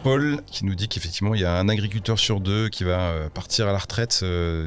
Paul qui nous dit qu'effectivement il y a un agriculteur sur deux qui va partir à la retraite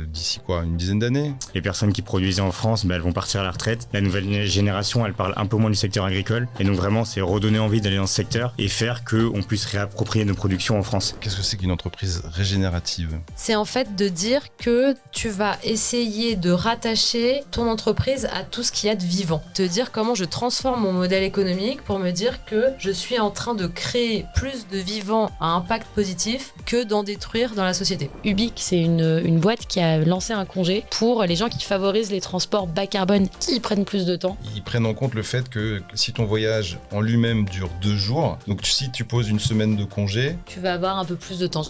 d'ici une dizaine d'années. Les personnes qui produisaient en France, elles vont partir à la retraite. La nouvelle génération, elle parle un peu moins du secteur agricole. Et donc vraiment, c'est redonner envie d'aller dans ce secteur et faire qu'on puisse réapproprier nos productions en France. Qu'est-ce que c'est qu'une entreprise régénérative ? C'est en fait de dire que tu vas essayer de rattacher ton entreprise à tout ce qu'il y a de vivant. Te dire comment je transforme mon modèle économique pour me dire que je suis en train de créer plus de vivants à impact positif que d'en détruire dans la société. Ubique, c'est une boîte qui a lancé un congé pour les gens qui favorisent les transports bas carbone qui prennent plus de temps. Ils prennent en compte le fait que si ton voyage en lui-même dure 2 jours, donc si tu poses une semaine de congé, tu vas avoir un peu plus de temps.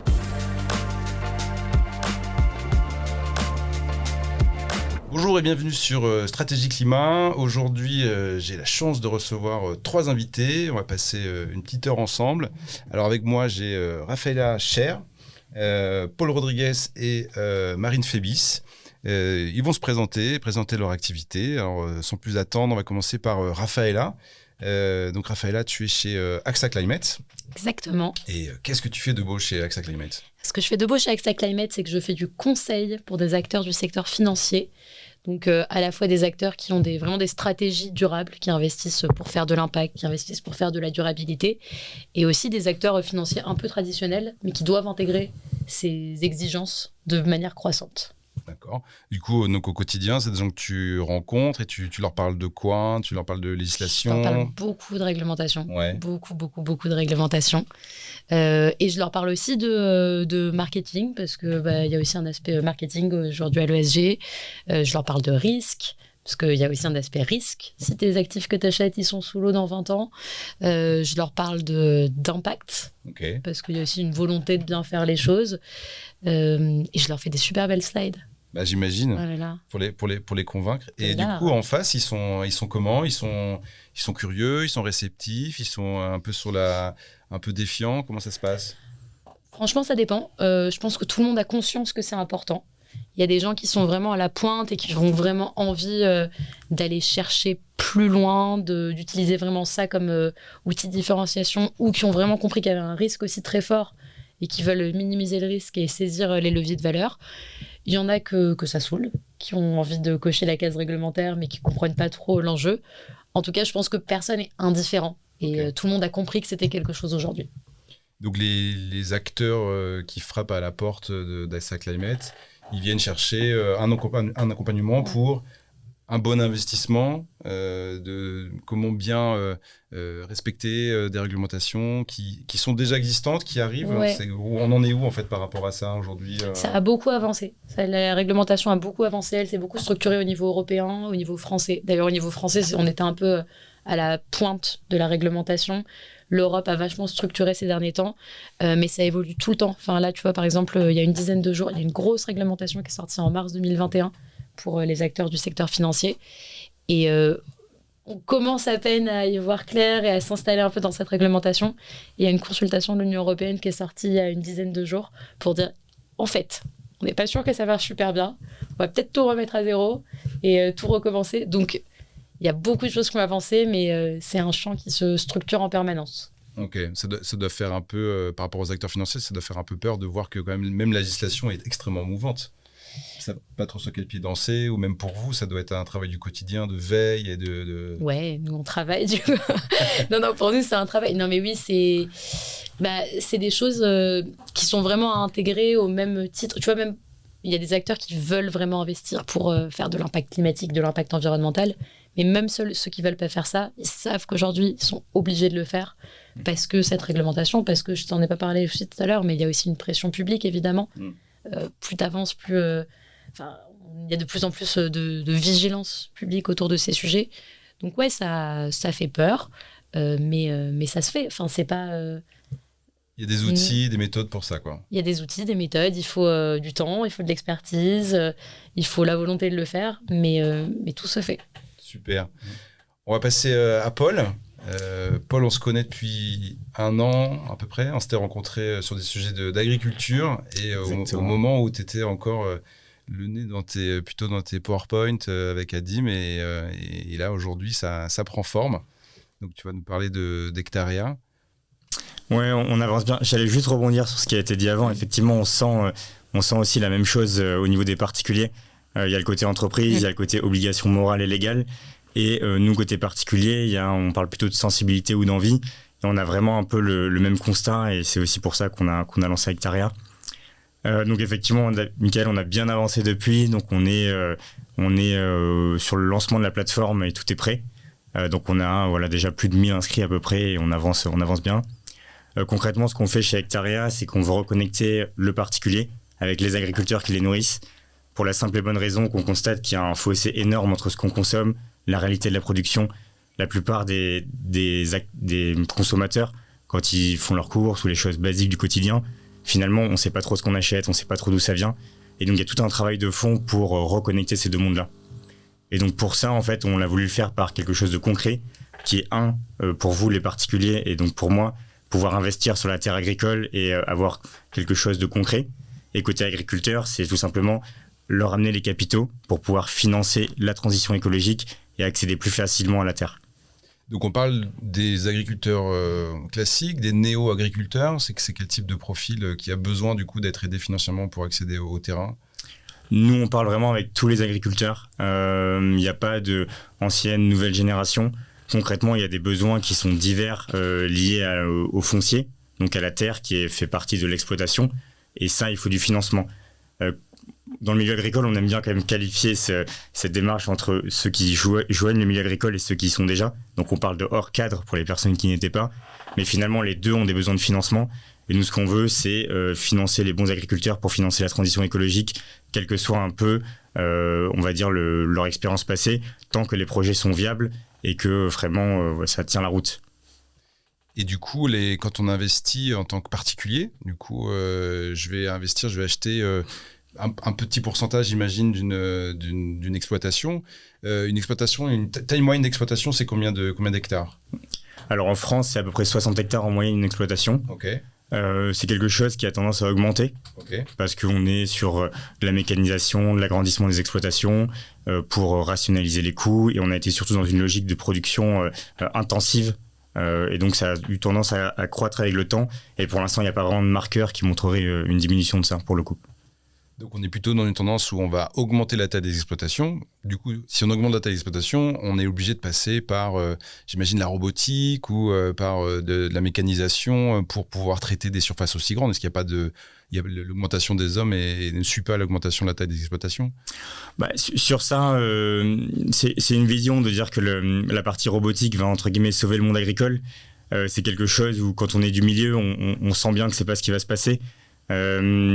Bonjour et bienvenue sur Stratégie Climat. Aujourd'hui, j'ai la chance de recevoir 3 invités. On va passer une petite heure ensemble. Alors avec moi, j'ai Raphaëla Cher, Paul Rodriguez et Marine Fébis. Ils vont se présenter leur activité. Alors sans plus attendre, on va commencer par Raphaëla. Donc Raphaëla, tu es chez AXA Climate. Exactement. Et qu'est-ce que tu fais de beau chez AXA Climate ? Ce que je fais de beau chez AXA Climate, c'est que je fais du conseil pour des acteurs du secteur financier. Donc à la fois des acteurs qui ont vraiment des stratégies durables, qui investissent pour faire de l'impact, qui investissent pour faire de la durabilité, et aussi des acteurs financiers un peu traditionnels, mais qui doivent intégrer ces exigences de manière croissante. D'accord. Du coup, donc, au quotidien, c'est des gens que tu rencontres et tu leur parles de quoi ? Tu leur parles de législation ? Je leur parle beaucoup de réglementation. Ouais. Beaucoup de réglementation. Et je leur parle aussi de marketing, parce que y a aussi un aspect marketing aujourd'hui à l'ESG. Je leur parle de risque, parce qu'il y a aussi un aspect risque. Si tes actifs que tu achètes, ils sont sous l'eau dans 20 ans. Je leur parle d'impact, Okay. parce qu'il y a aussi une volonté de bien faire les choses. Et je leur fais des super belles slides. Bah, j'imagine, Oh là là. pour les convaincre. Et C'est du là. coup, en face, ils sont comment ? Ils sont curieux, ils sont réceptifs, ils sont un peu défiants. Comment ça se passe ? Franchement, ça dépend. Je pense que tout le monde a conscience que c'est important. Il y a des gens qui sont vraiment à la pointe et qui ont vraiment envie d'aller chercher plus loin, d'utiliser vraiment ça comme outil de différenciation, ou qui ont vraiment compris qu'il y avait un risque aussi très fort et qui veulent minimiser le risque et saisir les leviers de valeur. Il y en a que ça saoule, qui ont envie de cocher la case réglementaire mais qui ne comprennent pas trop l'enjeu. En tout cas, je pense que personne n'est indifférent et Okay. tout le monde a compris que c'était quelque chose aujourd'hui. Donc, les acteurs qui frappent à la porte d'AXA Climate, ils viennent chercher un accompagnement pour un bon investissement, de comment bien respecter des réglementations qui sont déjà existantes, qui arrivent. Ouais. On en est où en fait par rapport à ça aujourd'hui Ça a beaucoup avancé. La réglementation a beaucoup avancé. Elle s'est beaucoup structurée au niveau européen, au niveau français. D'ailleurs, au niveau français, on était un peu à la pointe de la réglementation. L'Europe a vachement structuré ces derniers temps, mais ça évolue tout le temps. Enfin, là, tu vois, par exemple, il y a une dizaine de jours, il y a une grosse réglementation qui est sortie en mars 2021 pour les acteurs du secteur financier. Et on commence à peine à y voir clair et à s'installer un peu dans cette réglementation. Et il y a une consultation de l'Union européenne qui est sortie il y a une dizaine de jours pour dire, en fait, on n'est pas sûr que ça marche super bien. On va peut-être tout remettre à zéro et tout recommencer. Donc, il y a beaucoup de choses qui ont avancé, mais c'est un champ qui se structure en permanence. Ok, ça doit faire un peu, par rapport aux acteurs financiers, ça doit faire un peu peur de voir que quand même la législation est extrêmement mouvante. Ça ne pas trop sur quel pied danser, ou même pour vous, ça doit être un travail du quotidien, de veille et de... Ouais, nous on travaille du coup. Non, pour nous c'est un travail. Non mais oui, c'est des choses qui sont vraiment à intégrer au même titre. Tu vois, même il y a des acteurs qui veulent vraiment investir pour faire de l'impact climatique, de l'impact environnemental. Mais même ceux qui ne veulent pas faire ça, ils savent qu'aujourd'hui, ils sont obligés de le faire parce que cette réglementation, parce que je t'en ai pas parlé aussi tout à l'heure, mais il y a aussi une pression publique, évidemment. Plus t'avances, plus... il y a de plus en plus de vigilance publique autour de ces sujets. Donc ouais, ça fait peur, mais ça se fait. Enfin, c'est pas... Il y a des outils, des méthodes pour ça, quoi. Il y a des outils, des méthodes, il faut du temps, il faut de l'expertise, il faut la volonté de le faire, mais tout se fait. Super. On va passer à Paul. Paul, on se connaît depuis 1 an à peu près. On s'était rencontrés sur des sujets d'agriculture et au moment où tu étais encore le nez plutôt dans tes PowerPoint avec Adim et là aujourd'hui ça prend forme. Donc tu vas nous parler d'Hectaria. Ouais, on avance bien. J'allais juste rebondir sur ce qui a été dit avant. Effectivement, on sent aussi la même chose au niveau des particuliers. Il y a le côté entreprise, il y a le côté obligation morale et légale. Et nous, côté particulier, on parle plutôt de sensibilité ou d'envie. Et on a vraiment un peu le même constat. Et c'est aussi pour ça qu'on a lancé Hectaria. Donc effectivement, Michael, on a bien avancé depuis. Donc on est sur le lancement de la plateforme et tout est prêt. Donc on a déjà plus de 1000 inscrits à peu près et on avance bien. Concrètement, ce qu'on fait chez Hectaria, c'est qu'on veut reconnecter le particulier avec les agriculteurs qui les nourrissent, pour la simple et bonne raison qu'on constate qu'il y a un fossé énorme entre ce qu'on consomme, la réalité de la production. La plupart des consommateurs, quand ils font leurs courses ou les choses basiques du quotidien, finalement, on ne sait pas trop ce qu'on achète, on ne sait pas trop d'où ça vient. Et donc, il y a tout un travail de fond pour reconnecter ces deux mondes-là. Et donc, pour ça, en fait, on l'a voulu le faire par quelque chose de concret, qui est pour vous, les particuliers, et donc pour moi, pouvoir investir sur la terre agricole et avoir quelque chose de concret. Et côté agriculteur, c'est tout simplement leur amener les capitaux pour pouvoir financer la transition écologique et accéder plus facilement à la terre. Donc on parle des agriculteurs classiques, des néo-agriculteurs. C'est quel type de profil qui a besoin du coup d'être aidé financièrement pour accéder au terrain ? Nous, on parle vraiment avec tous les agriculteurs. Il n'y a pas d'ancienne, nouvelle génération. Concrètement, il y a des besoins qui sont divers liés au foncier, donc à la terre qui fait partie de l'exploitation. Et ça, il faut du financement. Dans le milieu agricole, on aime bien quand même qualifier cette démarche entre ceux qui joignent le milieu agricole et ceux qui y sont déjà. Donc on parle de hors cadre pour les personnes qui n'y étaient pas. Mais finalement, les deux ont des besoins de financement. Et nous, ce qu'on veut, c'est financer les bons agriculteurs pour financer la transition écologique, quel que soit un peu, on va dire, leur expérience passée, tant que les projets sont viables et que vraiment, ça tient la route. Et du coup, quand on investit en tant que particulier, du coup, je vais acheter un petit pourcentage, j'imagine, d'une exploitation. Une exploitation, une taille moyenne d'exploitation, c'est combien d'hectares ? Alors en France, c'est à peu près 60 hectares en moyenne une exploitation. Ok. C'est quelque chose qui a tendance à augmenter parce qu'on est sur de la mécanisation, de l'agrandissement des exploitations pour rationaliser les coûts et on a été surtout dans une logique de production intensive et donc ça a eu tendance à croître avec le temps et pour l'instant il n'y a pas vraiment de marqueur qui montrerait une diminution de ça pour le coup. Donc on est plutôt dans une tendance où on va augmenter la taille des exploitations. Du coup, si on augmente la taille des exploitations, on est obligé de passer par, j'imagine, la robotique ou par de la mécanisation pour pouvoir traiter des surfaces aussi grandes. Est-ce qu'il n'y a pas l'augmentation des hommes et ne suit pas l'augmentation de la taille des exploitations ? Sur ça, c'est une vision de dire que la partie robotique va entre guillemets sauver le monde agricole. C'est quelque chose où quand on est du milieu, on sent bien que c'est pas ce qui va se passer.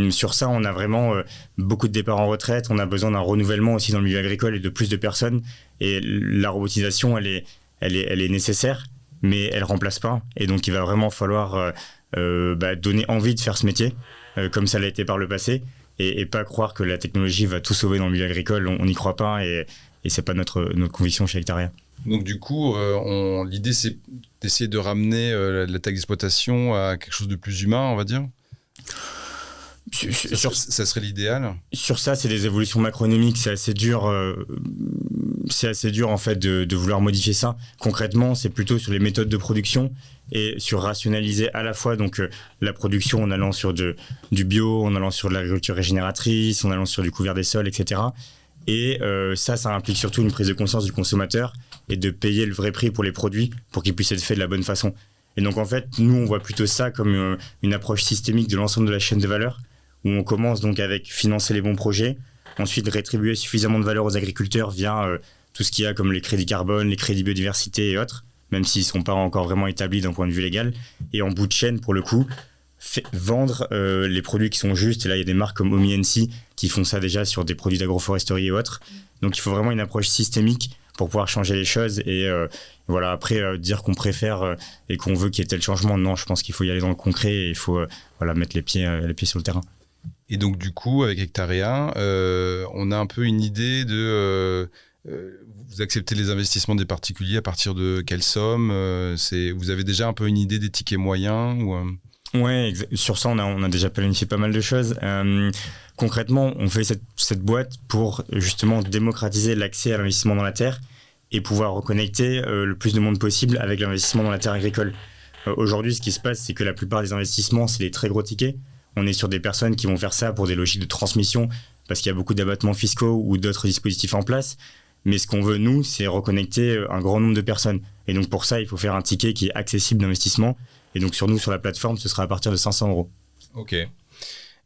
Sur ça, on a vraiment beaucoup de départs en retraite. On a besoin d'un renouvellement aussi dans le milieu agricole et de plus de personnes. Et la robotisation, elle est nécessaire, mais elle remplace pas. Et donc, il va vraiment falloir donner envie de faire ce métier, comme ça l'a été par le passé, et pas croire que la technologie va tout sauver dans le milieu agricole. On n'y croit pas, et c'est pas notre conviction chez Hectaria. Donc du coup, l'idée c'est d'essayer de ramener la taille d'exploitation à quelque chose de plus humain, on va dire. Ça serait l'idéal. Sur ça, c'est des évolutions macroéconomiques, c'est assez dur en fait de vouloir modifier ça. Concrètement, c'est plutôt sur les méthodes de production et sur rationaliser à la fois donc la production en allant sur du bio, en allant sur de l'agriculture régénératrice, en allant sur du couvert des sols, etc. Et ça implique surtout une prise de conscience du consommateur et de payer le vrai prix pour les produits pour qu'ils puissent être faits de la bonne façon. Et donc en fait, nous on voit plutôt ça comme une approche systémique de l'ensemble de la chaîne de valeur, où on commence donc avec financer les bons projets, ensuite rétribuer suffisamment de valeur aux agriculteurs via tout ce qu'il y a comme les crédits carbone, les crédits biodiversité et autres, même s'ils ne sont pas encore vraiment établis d'un point de vue légal, et en bout de chaîne pour le coup, vendre les produits qui sont justes. Et là il y a des marques comme OmiNC qui font ça déjà sur des produits d'agroforesterie et autres. Donc il faut vraiment une approche systémique pour pouvoir changer les choses et voilà, après dire qu'on préfère et qu'on veut qu'il y ait tel changement, non, je pense qu'il faut y aller dans le concret et il faut mettre les pieds sur le terrain. Et donc du coup avec Hectaria, on a un peu une idée de vous acceptez les investissements des particuliers à partir de quelle somme, vous avez déjà un peu une idée des tickets moyens ou Ouais, sur ça on a déjà planifié pas mal de choses. Concrètement, on fait cette boîte pour justement démocratiser l'accès à l'investissement dans la terre et pouvoir reconnecter le plus de monde possible avec l'investissement dans la terre agricole. Aujourd'hui, ce qui se passe, c'est que la plupart des investissements, c'est les très gros tickets. On est sur des personnes qui vont faire ça pour des logiques de transmission, parce qu'il y a beaucoup d'abattements fiscaux ou d'autres dispositifs en place. Mais ce qu'on veut, nous, c'est reconnecter un grand nombre de personnes. Et donc pour ça, il faut faire un ticket qui est accessible d'investissement. Et donc sur la plateforme, ce sera à partir de 500 €. Ok.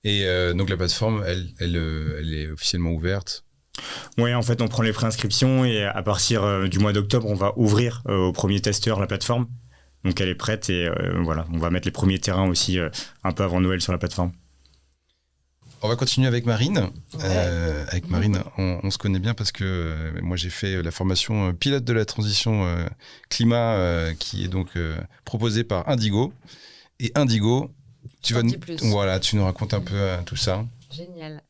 Et donc la plateforme, elle est officiellement ouverte. Oui, en fait, on prend les préinscriptions et à partir du mois d'octobre, on va ouvrir aux premiers testeurs la plateforme. Donc elle est prête et voilà, on va mettre les premiers terrains aussi un peu avant Noël sur la plateforme. On va continuer avec Marine. Avec Marine, on se connaît bien parce que moi j'ai fait la formation pilote de la transition climat qui est donc proposée par Indigo. Et Indigo, tu nous racontes un peu tout ça. Génial.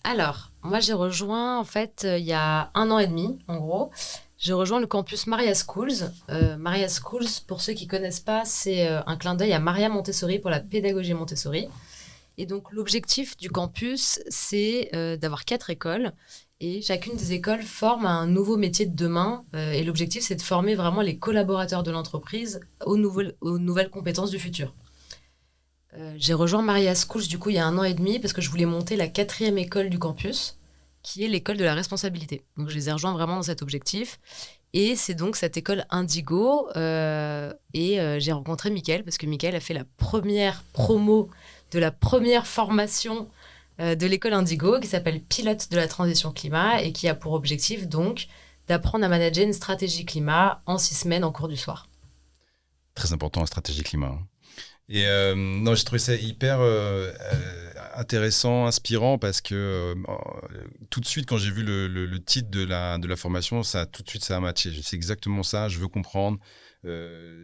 Alors, moi j'ai rejoint en fait il y a 1 an et demi en gros. J'ai rejoint le campus Maria Schools. Maria Schools, pour ceux qui ne connaissent pas, c'est un clin d'œil à Maria Montessori pour la pédagogie Montessori. Et donc, l'objectif du campus, c'est d'avoir 4 écoles. Et chacune des écoles forme un nouveau métier de demain. Et l'objectif, c'est de former vraiment les collaborateurs de l'entreprise aux nouvelles compétences du futur. J'ai rejoint Maria Schools, du coup, il y a 1 an et demi, parce que je voulais monter la 4e école du campus, qui est l'école de la responsabilité. Donc, je les ai rejoints vraiment dans cet objectif. Et c'est donc cette école Indigo. J'ai rencontré Mickaël, parce que Mickaël a fait la première promo de la première formation de l'école Indigo, qui s'appelle Pilote de la transition climat, et qui a pour objectif, donc, d'apprendre à manager une stratégie climat en 6 semaines en cours du soir. Très important, la stratégie climat. Et non, j'ai trouvé ça hyper intéressant, inspirant, parce que tout de suite, quand j'ai vu le titre de la formation, tout de suite, ça a matché. C'est exactement ça, je veux comprendre.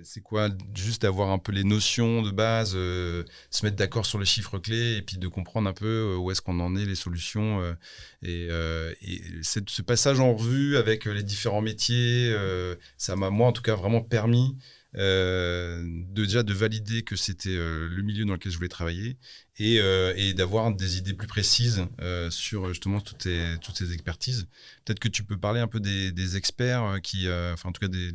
C'est quoi, juste d'avoir un peu les notions de base, se mettre d'accord sur les chiffres clés, et puis de comprendre un peu où est-ce qu'on en est, les solutions. Et ce passage en revue avec les différents métiers, ça m'a, moi, en tout cas, vraiment permis déjà de valider que c'était le milieu dans lequel je voulais travailler et d'avoir des idées plus précises sur justement toutes ces expertises. Peut-être que tu peux parler un peu des experts en tout cas des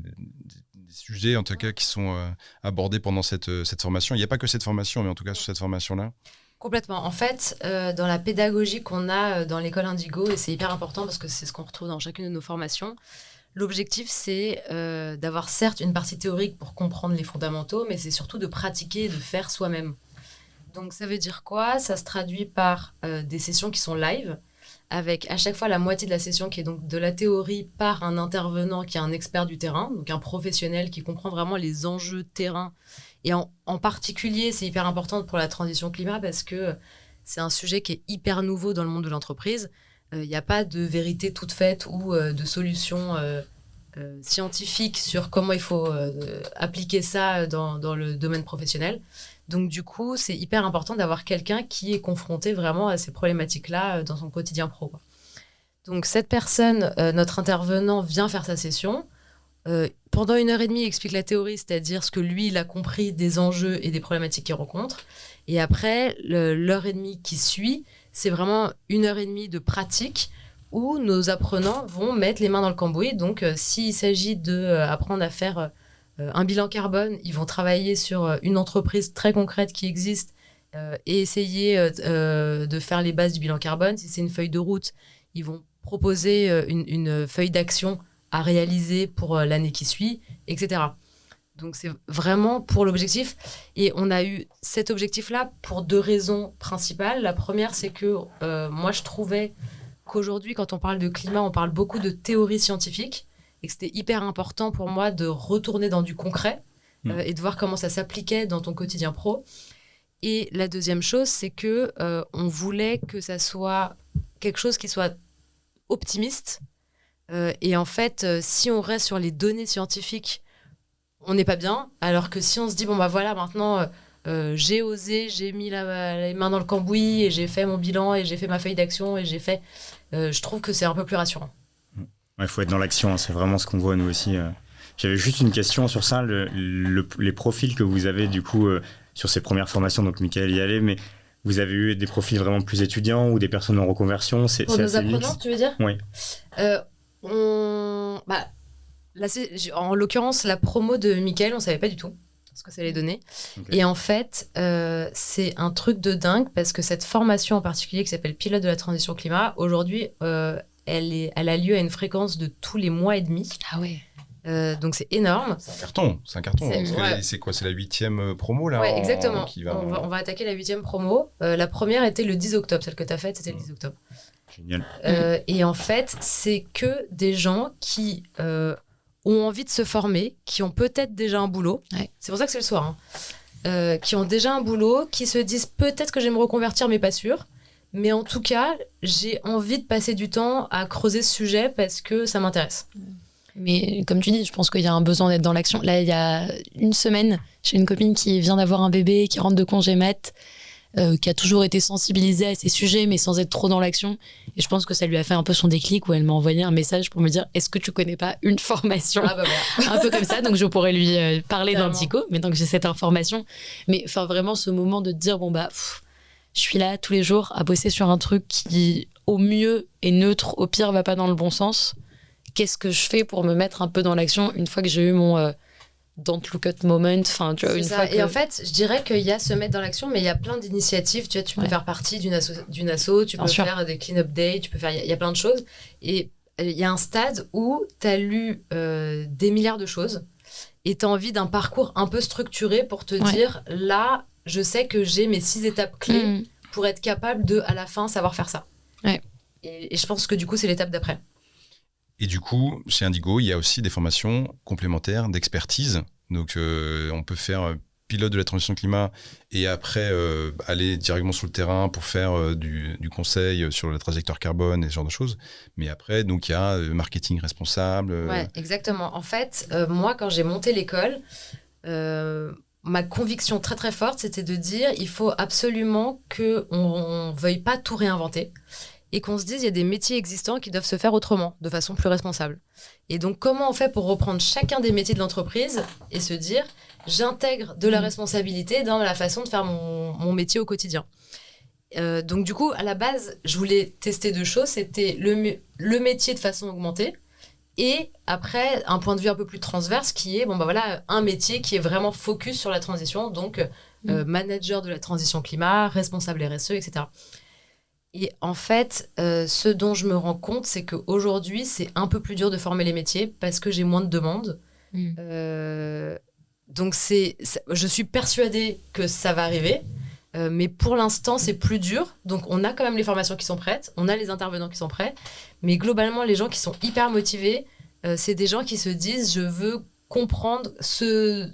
sujets en tout cas qui sont abordés pendant cette formation. Il n'y a pas que cette formation, mais en tout cas sur cette formation-là. Complètement. En fait, dans la pédagogie qu'on a dans l'école Indigo, et c'est hyper important parce que c'est ce qu'on retrouve dans chacune de nos formations, l'objectif, c'est d'avoir certes une partie théorique pour comprendre les fondamentaux, mais c'est surtout de pratiquer et de faire soi-même. Donc ça veut dire quoi ? Ça se traduit par des sessions qui sont live, avec à chaque fois la moitié de la session qui est donc de la théorie par un intervenant qui est un expert du terrain, donc un professionnel qui comprend vraiment les enjeux terrain. Et en particulier, c'est hyper important pour la transition climat parce que c'est un sujet qui est hyper nouveau dans le monde de l'entreprise. Il n'y a pas de vérité toute faite ou de solution scientifique sur comment il faut appliquer ça dans le domaine professionnel. Donc du coup, c'est hyper important d'avoir quelqu'un qui est confronté vraiment à ces problématiques-là dans son quotidien pro, quoi. Donc cette personne, notre intervenant, vient faire sa session. Pendant 1h30, il explique la théorie, c'est-à-dire ce que lui, il a compris des enjeux et des problématiques qu'il rencontre. Et après, l'heure et demie qui suit, c'est vraiment 1h30 de pratique où nos apprenants vont mettre les mains dans le cambouis. Donc, s'il s'agit d'apprendre à faire un bilan carbone, ils vont travailler sur une entreprise très concrète qui existe et essayer de faire les bases du bilan carbone. Si c'est une feuille de route, ils vont proposer une feuille d'action à réaliser pour l'année qui suit, etc. Donc, c'est vraiment pour l'objectif. Et on a eu cet objectif-là pour 2 raisons principales. La première, c'est que moi, je trouvais qu'aujourd'hui, quand on parle de climat, on parle beaucoup de théorie scientifique et que c'était hyper important pour moi de retourner dans du concret et de voir comment ça s'appliquait dans ton quotidien pro. Et la deuxième chose, c'est que on voulait que ça soit quelque chose qui soit optimiste. Et en fait, si on reste sur les données scientifiques, on n'est pas bien. Alors que si on se dit, bon, bah voilà, maintenant, j'ai osé, j'ai mis les mains dans le cambouis et j'ai fait mon bilan et j'ai fait ma feuille d'action et j'ai fait... je trouve que c'est un peu plus rassurant. Il faut être dans l'action, hein, c'est vraiment ce qu'on voit nous aussi. J'avais juste une question sur ça, les profils que vous avez du coup sur ces premières formations, donc Mickaël y allait, mais vous avez eu des profils vraiment plus étudiants ou des personnes en reconversion, c'est pour nos assez apprenants, mixte. Tu veux dire ? Oui. Là, en l'occurrence, la promo de Mickaël, on ne savait pas du tout. ce que ça allait donner. Ok. Et en fait, c'est un truc de dingue parce que cette formation en particulier qui s'appelle Pilote de la transition climat, aujourd'hui, elle a lieu à une fréquence de tous les mois et demi. Ah ouais. Donc c'est énorme. C'est un carton. C'est- Parce que ouais. c'est quoi? C'est la 8e promo, là? Ouais, exactement. Qui va... On va attaquer la 8e promo. La première était le 10 octobre. Celle que tu as faite, c'était le 10 octobre. Génial. Et en fait, c'est que des gens qui ont envie de se former, qui ont peut-être déjà un boulot. Ouais. C'est pour ça que c'est le soir. Hein. Qui ont déjà un boulot, qui se disent peut-être que je vais me reconvertir, mais pas sûr. Mais en tout cas, j'ai envie de passer du temps à creuser ce sujet parce que ça m'intéresse. Mais comme tu dis, je pense qu'il y a un besoin d'être dans l'action. Là, il y a une semaine, j'ai une copine qui vient d'avoir un bébé, qui rentre de congé mat, qui a toujours été sensibilisée à ces sujets, mais sans être trop dans l'action. Et je pense que ça lui a fait un peu son déclic où elle m'a envoyé un message pour me dire est-ce que tu connais pas une formation Ah bah voilà. un peu comme ça, donc je pourrais lui parler Clairement. d'Antico, mais donc j'ai cette information. Mais enfin, vraiment, ce moment de te dire bon, bah, je suis là tous les jours à bosser sur un truc qui, au mieux, est neutre, au pire, va pas dans le bon sens. Qu'est-ce que je fais pour me mettre un peu dans l'action une fois que j'ai eu mon don't look at moment, enfin, tu vois, C'est une ça. fois que... Et en fait, je dirais qu'il y a se mettre dans l'action, mais il y a plein d'initiatives. Tu vois, tu peux Ouais. faire partie d'une asso, tu Bien peux sûr. faire des clean-up days, tu peux faire. Il y a plein de choses. Et il y a un stade où tu as lu des milliards de choses et tu as envie d'un parcours un peu structuré pour te Ouais. dire là, je sais que j'ai mes 6 étapes clés Mm. pour être capable de, à la fin, savoir faire ça. Ouais. Et je pense que du coup, c'est l'étape d'après. Et du coup, chez Indigo, il y a aussi des formations complémentaires d'expertise. Donc, on peut faire pilote de la transition climat et après aller directement sur le terrain pour faire du conseil sur la trajectoire carbone et ce genre de choses. Mais après, donc, il y a marketing responsable. Ouais, exactement. En fait, moi, quand j'ai monté l'école, ma conviction très très forte, c'était de dire il faut absolument qu'on ne veuille pas tout réinventer et qu'on se dise il y a des métiers existants qui doivent se faire autrement, de façon plus responsable. Et donc, comment on fait pour reprendre chacun des métiers de l'entreprise et se dire j'intègre de la responsabilité dans la façon de faire mon métier au quotidien. Donc, du coup, à la base, je voulais tester deux choses. C'était le métier de façon augmentée et après, un point de vue un peu plus transverse qui est, bon, bah voilà, un métier qui est vraiment focus sur la transition, donc manager de la transition climat, responsable RSE, etc. Et en fait, ce dont je me rends compte, c'est qu'aujourd'hui, c'est un peu plus dur de former les métiers parce que j'ai moins de demandes. Donc, je suis persuadée que ça va arriver. Mais pour l'instant, c'est plus dur. Donc, on a quand même les formations qui sont prêtes. On a les intervenants qui sont prêts. Mais globalement, les gens qui sont hyper motivés, c'est des gens qui se disent « Je veux comprendre ce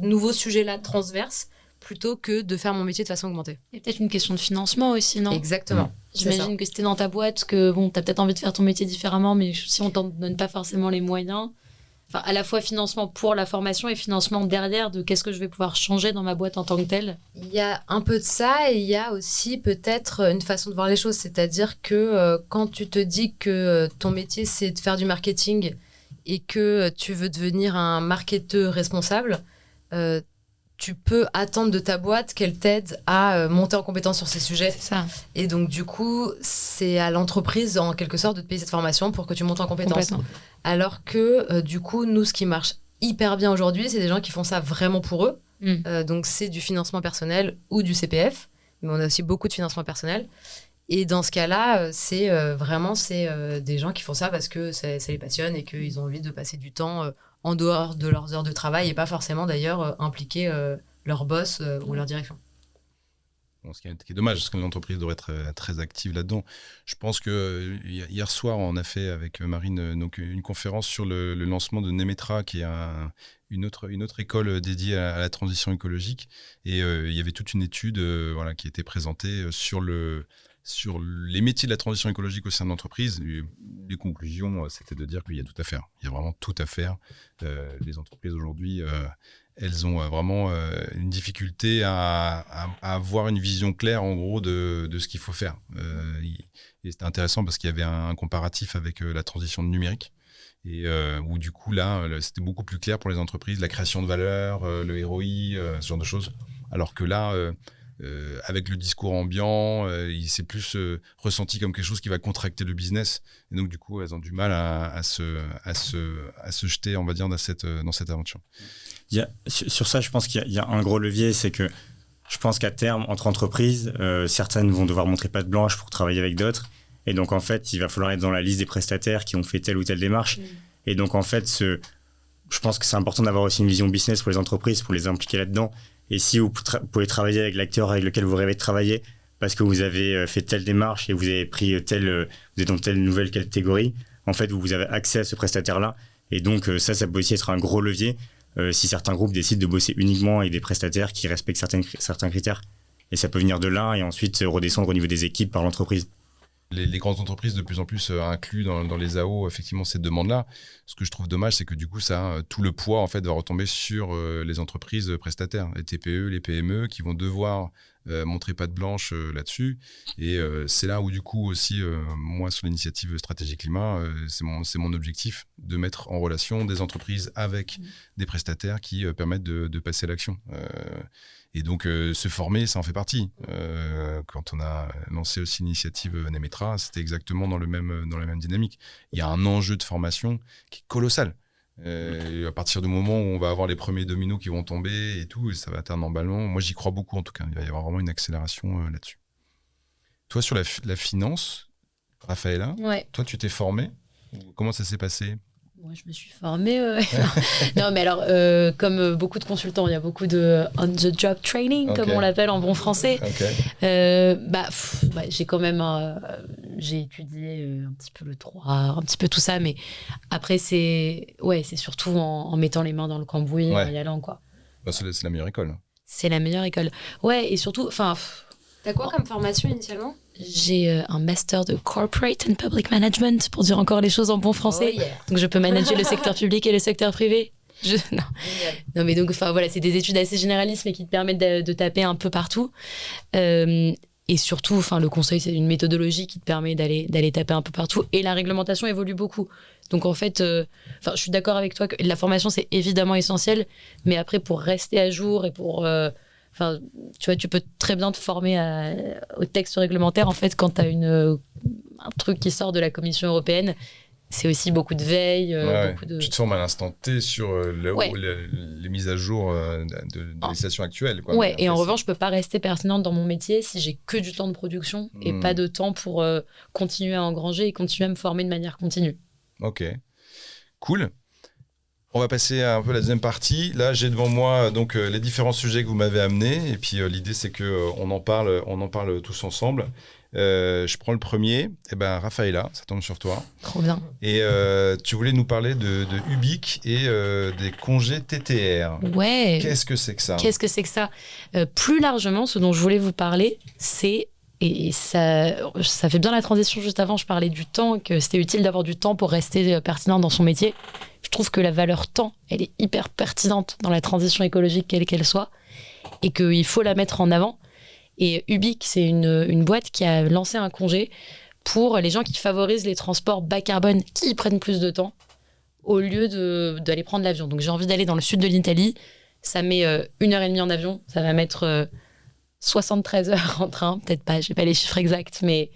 nouveau sujet-là transverse plutôt que de faire mon métier de façon augmentée. Il y a peut-être une question de financement aussi, » non ? Exactement. C'est ça. J'imagine que c'était dans ta boîte, que bon, tu as peut-être envie de faire ton métier différemment, mais si on t'en donne pas forcément les moyens... Enfin, à la fois financement pour la formation et financement derrière de qu'est-ce que je vais pouvoir changer dans ma boîte en tant que telle. Il y a un peu de ça et il y a aussi peut-être une façon de voir les choses. C'est-à-dire que quand tu te dis que ton métier, c'est de faire du marketing et que tu veux devenir un marketeur responsable, tu peux attendre de ta boîte qu'elle t'aide à monter en compétence sur ces sujets. C'est ça. Et donc, du coup, c'est à l'entreprise, en quelque sorte, de te payer cette formation pour que tu montes en compétence. Complètement. Alors que, du coup, nous, ce qui marche hyper bien aujourd'hui, c'est des gens qui font ça vraiment pour eux. Donc, c'est du financement personnel ou du CPF. Mais on a aussi beaucoup de financement personnel. Et dans ce cas-là, c'est vraiment des gens qui font ça parce que ça les passionne et qu'ils ont envie de passer du temps en dehors de leurs heures de travail et pas forcément, d'ailleurs, impliquer leur boss ou leur direction. Bon, ce qui est dommage, parce que l'entreprise devrait être très active là-dedans. Je pense que hier soir, on a fait avec Marine donc, une conférence sur le lancement de Nemetra, qui est une autre école dédiée à la transition écologique. Et il y avait toute une étude voilà, qui était présentée sur les métiers de la transition écologique au sein de l'entreprise. Les conclusions, c'était de dire qu'il y a tout à faire. Il y a vraiment tout à faire. Les entreprises aujourd'hui... elles ont vraiment une difficulté à avoir une vision claire, en gros, de ce qu'il faut faire. Et c'était intéressant parce qu'il y avait un comparatif avec la transition numérique, et où du coup, là, c'était beaucoup plus clair pour les entreprises, la création de valeur, le ROI, ce genre de choses. Alors que là, avec le discours ambiant, c'est plus ressenti comme quelque chose qui va contracter le business. Et donc, du coup, elles ont du mal à se jeter, on va dire, dans cette aventure. Sur ça, je pense qu'il y a un gros levier, c'est que je pense qu'à terme, entre entreprises, certaines vont devoir montrer patte blanche pour travailler avec d'autres. Et donc, en fait, il va falloir être dans la liste des prestataires qui ont fait telle ou telle démarche. Et donc, en fait, je pense que c'est important d'avoir aussi une vision business pour les entreprises, pour les impliquer là-dedans. Et si vous pouvez travailler avec l'acteur avec lequel vous rêvez de travailler, parce que vous avez fait telle démarche et vous avez pris vous êtes dans telle nouvelle catégorie, en fait, vous avez accès à ce prestataire-là. Et donc, ça peut aussi être un gros levier si certains groupes décident de bosser uniquement avec des prestataires qui respectent certains critères. Et ça peut venir de là et ensuite redescendre au niveau des équipes par l'entreprise. Les grandes entreprises de plus en plus incluent dans les AO effectivement cette demande-là. Ce que je trouve dommage, c'est que du coup, tout le poids en fait va retomber sur les entreprises prestataires, les TPE, les PME, qui vont devoir montrer patte blanche là-dessus. Et c'est là où du coup aussi, moi sur l'initiative Stratégie Climat, c'est mon objectif de mettre en relation des entreprises avec des prestataires qui permettent de passer à l'action. Et donc, se former, ça en fait partie. Quand on a lancé aussi l'initiative Nemetra, c'était exactement dans la même dynamique. Il y a un enjeu de formation qui est colossal. Et à partir du moment où on va avoir les premiers dominos qui vont tomber et tout, ça va être un emballement. Moi, j'y crois beaucoup en tout cas. Il va y avoir vraiment une accélération là-dessus. Toi, sur la finance, Raphaëla, toi, tu t'es formée. Comment ça s'est passé ? Moi, je me suis formée. Non, mais alors, comme beaucoup de consultants, il y a beaucoup de on-the-job training, comme on l'appelle en bon français. J'ai quand même... j'ai étudié un petit peu le droit, un petit peu tout ça, mais après, c'est surtout en mettant les mains dans le cambouis, en y allant, quoi. C'est la meilleure école. C'est la meilleure école. Ouais, et surtout... T'as quoi comme formation initialement ? J'ai un master de Corporate and Public Management, pour dire encore les choses en bon français. Oh yeah. Donc, je peux manager le secteur public et le secteur privé. Non, mais donc, c'est des études assez généralistes, mais qui te permettent de taper un peu partout. Et surtout, le conseil, c'est une méthodologie qui te permet d'aller taper un peu partout. Et la réglementation évolue beaucoup. Donc, en fait, je suis d'accord avec toi que la formation, c'est évidemment essentiel. Mais après, pour rester à jour et pour... tu vois, tu peux très bien te former au texte réglementaire. En fait, quand tu as un truc qui sort de la Commission européenne, c'est aussi beaucoup de veille. Tu te formes à l'instant T sur les mises à jour de législation actuelle. Quoi. Ouais, et en revanche, je peux pas rester pertinente dans mon métier si j'ai que du temps de production et pas de temps pour continuer à engranger et continuer à me former de manière continue. Ok, cool. On va passer à un peu la deuxième partie. Là, j'ai devant moi donc les différents sujets que vous m'avez amenés. Et puis, l'idée, c'est qu'on en parle tous ensemble. Je prends le premier. Raphaëla, ça tombe sur toi. Trop bien. Et tu voulais nous parler de Ubique et des congés TTR. Ouais. Qu'est-ce que c'est que ça ? Plus largement, ce dont je voulais vous parler, c'est... Et ça fait bien la transition. Juste avant, je parlais du temps, que c'était utile d'avoir du temps pour rester pertinent dans son métier. Je trouve que la valeur temps, elle est hyper pertinente dans la transition écologique, quelle qu'elle soit, et qu'il faut la mettre en avant. Et Ubique, c'est une boîte qui a lancé un congé pour les gens qui favorisent les transports bas carbone, qui prennent plus de temps, au lieu d'aller prendre l'avion. Donc j'ai envie d'aller dans le sud de l'Italie, ça met 1h30 en avion, ça va mettre 73 heures en train, peut-être pas, je n'ai pas les chiffres exacts, mais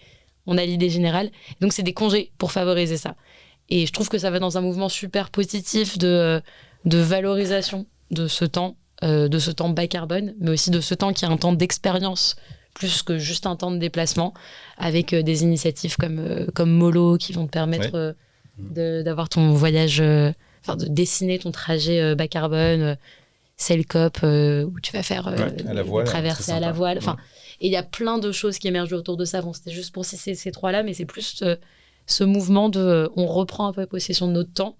on a l'idée générale. Donc c'est des congés pour favoriser ça. Et je trouve que ça va dans un mouvement super positif de valorisation de ce temps bas carbone, mais aussi de ce temps qui est un temps d'expérience plus que juste un temps de déplacement, avec des initiatives comme Molo qui vont te permettre d'avoir ton voyage, de dessiner ton trajet bas carbone, Selcop où tu vas faire des traversées à la voile. Et il y a plein de choses qui émergent autour de ça. Bon, c'était juste pour citer ces trois-là, mais c'est plus ce mouvement on reprend un peu possession de notre temps.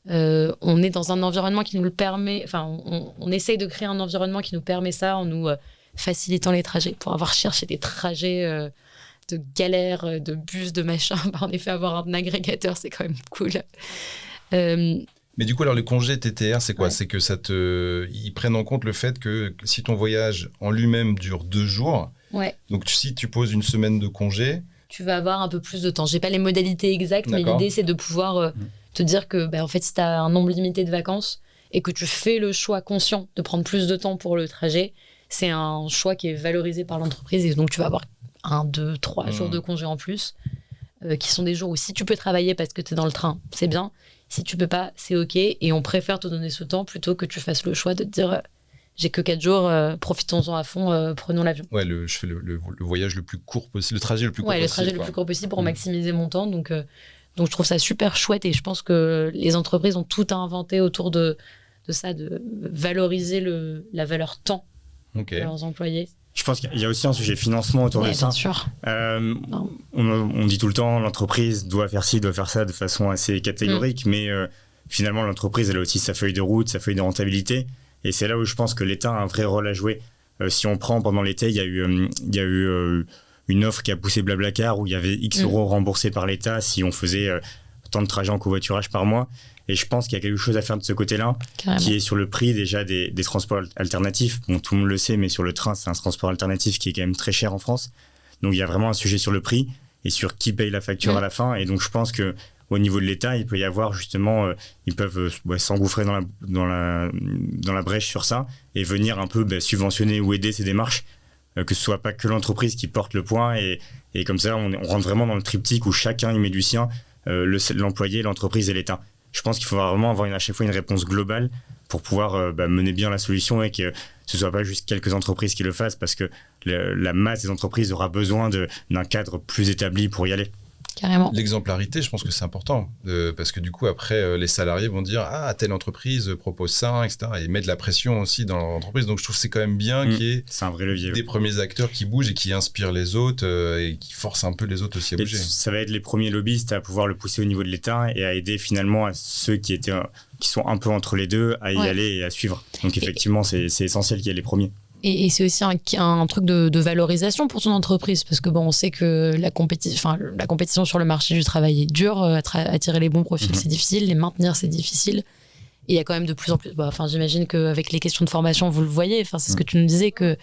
On est dans un environnement qui nous le permet. On essaye de créer un environnement qui nous permet ça en nous facilitant les trajets. Pour avoir cherché des trajets de galère, de bus, de machin, en effet, avoir un agrégateur, c'est quand même cool. Mais du coup, alors, les congés TTR, c'est quoi ? C'est que ils prennent en compte le fait que si ton voyage en lui-même dure 2 jours, donc si tu poses une semaine de congé, tu vas avoir un peu plus de temps. J'ai pas les modalités exactes, mais l'idée, c'est de pouvoir te dire que, en fait, si tu as un nombre limité de vacances et que tu fais le choix conscient de prendre plus de temps pour le trajet, c'est un choix qui est valorisé par l'entreprise et donc tu vas avoir 1, 2, 3 jours de congé en plus qui sont des jours où si tu peux travailler parce que tu es dans le train, c'est bien. Si tu peux pas, c'est OK et on préfère te donner ce temps plutôt que tu fasses le choix de te dire j'ai que 4 jours, profitons-en à fond, prenons l'avion. Ouais, je fais le voyage le plus court possible, le trajet le plus court possible. Ouais, le trajet le plus court possible pour maximiser mon temps. Donc je trouve ça super chouette et je pense que les entreprises ont tout à inventer autour de ça, de valoriser la valeur temps de leurs employés. Je pense qu'il y a aussi un sujet financement autour de ça. Bien sûr. On dit tout le temps, l'entreprise doit faire ci, doit faire ça de façon assez catégorique, mais finalement, l'entreprise, elle a aussi sa feuille de route, sa feuille de rentabilité. Et c'est là où je pense que l'État a un vrai rôle à jouer. Si on prend pendant l'été, il y a eu une offre qui a poussé Blablacar où il y avait X euros remboursés par l'État si on faisait tant de trajets en covoiturage par mois. Et je pense qu'il y a quelque chose à faire de ce côté-là, qui est sur le prix déjà des transports alternatifs. Bon, tout le monde le sait, mais sur le train, c'est un transport alternatif qui est quand même très cher en France. Donc il y a vraiment un sujet sur le prix et sur qui paye la facture à la fin. Et donc je pense que au niveau de l'État, il peut y avoir justement, ils peuvent s'engouffrer dans la brèche sur ça et venir un peu subventionner ou aider ces démarches, que ce soit pas que l'entreprise qui porte le point et comme ça on rentre vraiment dans le triptyque où chacun y met du sien, l'employé, l'entreprise et l'État. Je pense qu'il faut vraiment avoir à chaque fois une réponse globale pour pouvoir mener bien la solution et que ce ne soit pas juste quelques entreprises qui le fassent parce que la masse des entreprises aura besoin d'un cadre plus établi pour y aller. Carrément. L'exemplarité, je pense que c'est important parce que du coup, après, les salariés vont dire « Ah, telle entreprise propose ça, etc. » et mettre de la pression aussi dans l'entreprise. Donc, je trouve que c'est quand même bien qu'il y ait c'est un vrai levier, des premiers acteurs qui bougent et qui inspirent les autres et qui forcent un peu les autres aussi à bouger. Ça va être les premiers lobbyistes à pouvoir le pousser au niveau de l'État et à aider finalement à ceux qui sont un peu entre les deux à y aller et à suivre. Donc, effectivement, c'est essentiel qu'il y ait les premiers. Et c'est aussi un truc de valorisation pour ton entreprise, parce que on sait que la compétition sur le marché du travail est dure, attirer les bons profils c'est difficile, les maintenir c'est difficile. Et il y a quand même de plus en plus, j'imagine qu'avec les questions de formation vous le voyez, c'est ce que tu nous disais, qu'il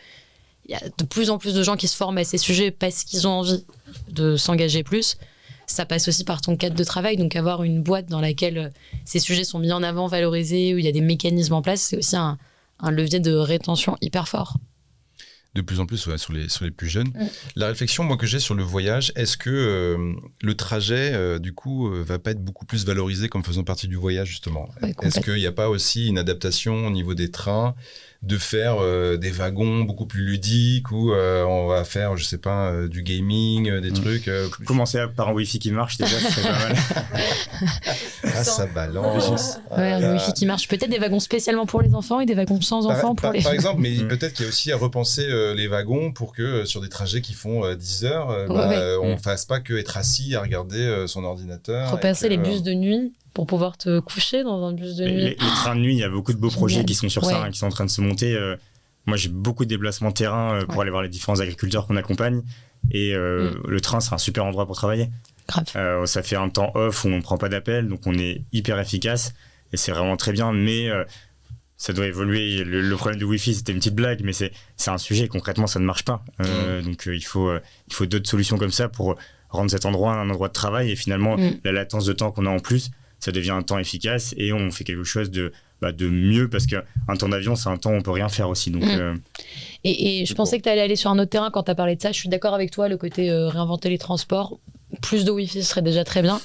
y a de plus en plus de gens qui se forment à ces sujets parce qu'ils ont envie de s'engager plus. Ça passe aussi par ton cadre de travail, donc avoir une boîte dans laquelle ces sujets sont mis en avant, valorisés, où il y a des mécanismes en place, c'est aussi un levier de rétention hyper fort. De plus en plus sur les plus jeunes. La réflexion moi que j'ai sur le voyage, est-ce que le trajet du coup va pas être beaucoup plus valorisé comme faisant partie du voyage justement? Est-ce qu'il n'y a pas aussi une adaptation au niveau des trains de faire des wagons beaucoup plus ludiques où on va faire, je sais pas, du gaming, des trucs... Commencer par un Wi-Fi qui marche déjà, ce serait pas mal. Ça balance. Un Wi-Fi qui marche. Peut-être des wagons spécialement pour les enfants et des wagons sans enfants pour les... Par exemple, mais peut-être qu'il y a aussi à repenser les wagons pour que sur des trajets qui font 10 heures, on ne fasse pas que être assis à regarder son ordinateur. Repenser les bus de nuit pour pouvoir te coucher dans un bus de nuit. Les trains de nuit, il y a beaucoup de beaux projets qui sont sur ça, qui sont en train de se monter. Moi, j'ai beaucoup de déplacements terrain pour aller voir les différents agriculteurs qu'on accompagne. Et le train, c'est un super endroit pour travailler. Grave. Ça fait un temps off où on ne prend pas d'appel, donc on est hyper efficace. Et c'est vraiment très bien, mais ça doit évoluer. Le problème du Wi-Fi, c'était une petite blague, mais c'est un sujet. Concrètement, ça ne marche pas. Donc il faut d'autres solutions comme ça pour rendre cet endroit un endroit de travail. Et finalement, la latence de temps qu'on a en plus, ça devient un temps efficace et on fait quelque chose de mieux parce qu'un temps d'avion, c'est un temps où on peut rien faire aussi. Donc, et je pensais que tu allais aller sur un autre terrain quand tu as parlé de ça. Je suis d'accord avec toi, le côté réinventer les transports. Plus de Wi-Fi, ce serait déjà très bien.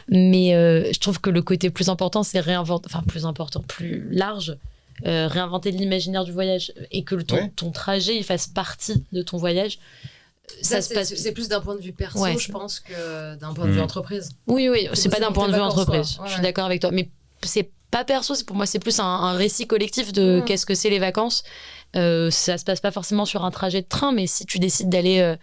Mais je trouve que le côté plus important, c'est plus large, réinventer l'imaginaire du voyage et que ton trajet il fasse partie de ton voyage. C'est plus d'un point de vue perso, je pense, que d'un point de vue entreprise. Oui, c'est pas d'un point de vue entreprise. Je suis d'accord avec toi. Mais c'est pas perso, pour moi, c'est plus un récit collectif de qu'est-ce que c'est les vacances. Ça se passe pas forcément sur un trajet de train, mais si tu décides d'aller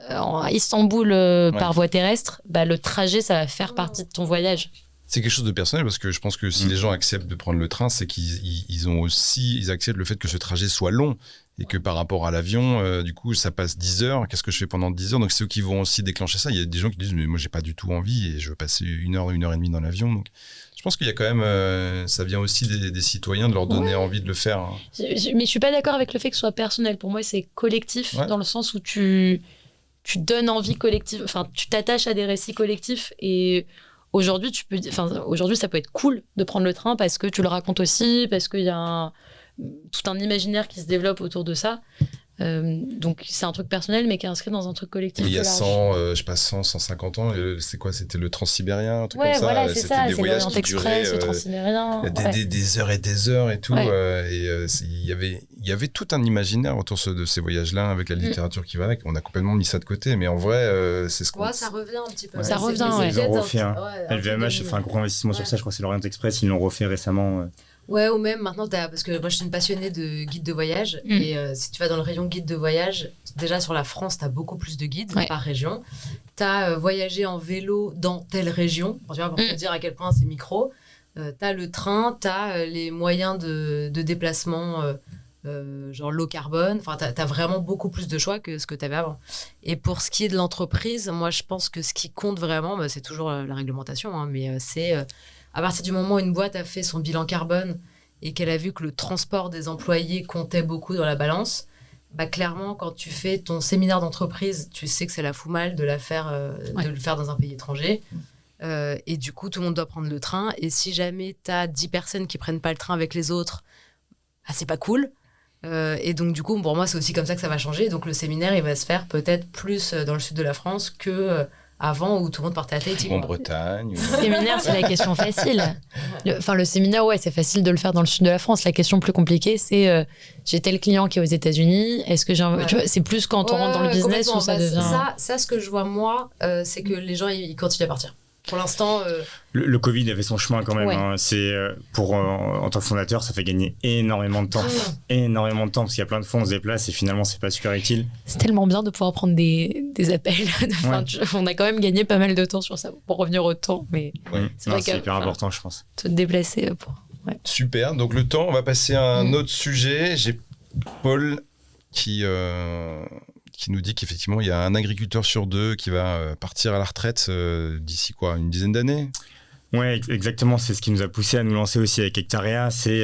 à Istanbul par voie terrestre, le trajet, ça va faire partie de ton voyage. C'est quelque chose de personnel parce que je pense que si les gens acceptent de prendre le train, c'est qu'ils acceptent le fait que ce trajet soit long et que par rapport à l'avion, du coup, ça passe 10 heures. Qu'est-ce que je fais pendant 10 heures? Donc, c'est eux qui vont aussi déclencher ça. Il y a des gens qui disent, mais moi, j'ai pas du tout envie et je veux passer 1 heure, 1 heure et demie dans l'avion. Donc, je pense qu'il y a quand même, ça vient aussi des citoyens de leur donner envie de le faire. Hein. Mais je suis pas d'accord avec le fait que ce soit personnel. Pour moi, c'est collectif dans le sens où tu donnes envie collective. Enfin, tu t'attaches à des récits collectifs et aujourd'hui, ça peut être cool de prendre le train parce que tu le racontes aussi, parce qu'il y a tout un imaginaire qui se développe autour de ça. Donc c'est un truc personnel mais qui est inscrit dans un truc collectif. Il y a plus large. 100, je sais pas, 150 ans, c'est quoi? C'était le Transsibérien, un truc Ouais, comme ça. voilà, c'est C'était ça, des c'est voyages l'Orient qui Express, duraient le Transsibérien. des heures et des heures et tout. Ouais. Il y avait tout un imaginaire autour de ces voyages-là avec la littérature qui va avec. On a complètement mis ça de côté, mais en vrai, c'est ce qu'on... Ouais, ça revient un petit peu. Ça revient, c'est ouais. Ils ont peut-être refait LVMH fait un gros investissement sur ça, je crois que c'est l'Orient Express, ils l'ont refait récemment. Ouais, ou même maintenant, parce que moi je suis une passionnée de guides de voyage, et si tu vas dans le rayon guide de voyage, déjà sur la France, tu as beaucoup plus de guides par région. Tu as voyagé en vélo dans telle région, pour te dire à quel point c'est micro. Tu as le train, tu as les moyens de déplacement, genre low carbone. Enfin, tu as vraiment beaucoup plus de choix que ce que tu avais avant. Et pour ce qui est de l'entreprise, moi je pense que ce qui compte vraiment, c'est toujours la réglementation, hein, mais c'est... à partir du moment où une boîte a fait son bilan carbone et qu'elle a vu que le transport des employés comptait beaucoup dans la balance, clairement, quand tu fais ton séminaire d'entreprise, tu sais que ça la fout mal de le faire dans un pays étranger. Et du coup, tout le monde doit prendre le train. Et si jamais tu as 10 personnes qui prennent pas le train avec les autres, c'est pas cool. Et donc, du coup, pour moi, c'est aussi comme ça que ça va changer. Donc, le séminaire, il va se faire peut-être plus dans le sud de la France que... avant où tout le monde partait à Tahiti. En Bretagne. Le séminaire, c'est la question facile. Le séminaire, ouais, c'est facile de le faire dans le sud de la France. La question plus compliquée, c'est j'ai tel client qui est aux États-Unis. Est-ce que tu vois, c'est plus quand on rentre dans le business où ça devient. Ça, ce que je vois moi, c'est que les gens ils continuent à partir. Pour l'instant. Le Covid a fait son chemin quand même. Ouais. Hein. C'est en tant que fondateur, ça fait gagner énormément de temps. Énormément de temps, parce qu'il y a plein de fois, on se déplace et finalement, c'est pas super utile. C'est tellement bien de pouvoir prendre des appels. On a quand même gagné pas mal de temps sur ça pour revenir au temps. Mais c'est hyper important, je pense. Te déplacer pour. Ouais. Super. Donc, le temps, on va passer à un autre sujet. J'ai Paul qui nous dit qu'effectivement, il y a un agriculteur sur 2 qui va partir à la retraite d'ici une dizaine d'années. Ouais, exactement. C'est ce qui nous a poussé à nous lancer aussi avec Hectarea. C'est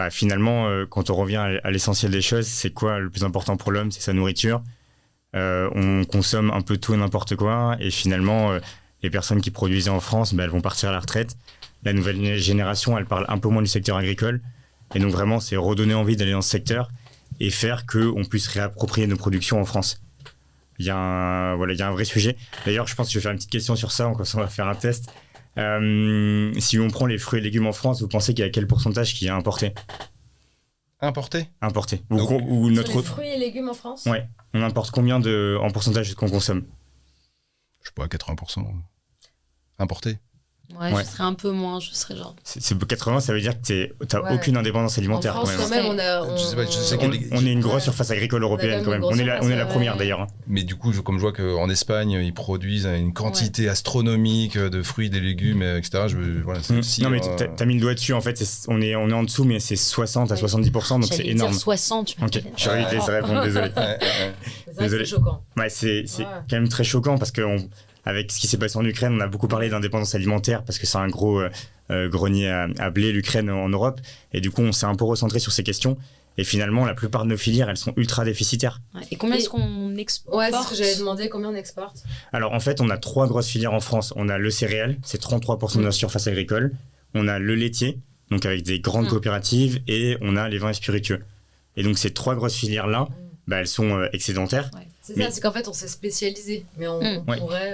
finalement, quand on revient à l'essentiel des choses, c'est quoi le plus important pour l'homme? C'est sa nourriture. On consomme un peu tout et n'importe quoi. Et finalement, les personnes qui produisaient en France, elles vont partir à la retraite. La nouvelle génération, elle parle un peu moins du secteur agricole. Et donc vraiment, c'est redonner envie d'aller dans ce secteur et faire qu'on puisse réapproprier nos productions en France. Il y a un vrai sujet. D'ailleurs, je pense que je vais faire une petite question sur ça, on va faire un test. Si on prend les fruits et légumes en France, vous pensez qu'il y a quel pourcentage qui est importé? Importé. Ou notre... les fruits et légumes en France? Ouais. On importe combien en pourcentage de ce qu'on consomme? Je sais pas, 80%. Importé. Ouais, je serais un peu moins, je serais genre... C'est 80, ça veut dire que t'as aucune indépendance alimentaire. En France, quand même, on est une grosse surface agricole européenne quand même. On est la première d'ailleurs. Mais du coup, comme je vois qu'en Espagne, ils produisent une quantité astronomique de fruits, des légumes, etc. Non, mais t'as mis le doigt dessus, en fait. On est en dessous, mais c'est 60 à 70%, donc c'est énorme. Dire 60, Ok, je suis arrivé à répondre, désolé. C'est choquant. Ouais, c'est quand même très choquant parce que avec ce qui s'est passé en Ukraine, on a beaucoup parlé d'indépendance alimentaire parce que c'est un gros grenier à blé, l'Ukraine en Europe. Et du coup, on s'est un peu recentré sur ces questions. Et finalement, la plupart de nos filières, elles sont ultra déficitaires. Ouais. Et combien est-ce qu'on exporte? Ouais, c'est ce que j'avais demandé, combien on exporte? Alors en fait, on a 3 grosses filières en France. On a le céréal, c'est 33% de notre surface agricole. On a le laitier, donc avec des grandes coopératives. Et on a les vins et spiritueux. Et donc ces 3 grosses filières-là, elles sont excédentaires. Ouais. C'est ça, c'est qu'en fait, on s'est spécialisé. Mais on pourrait...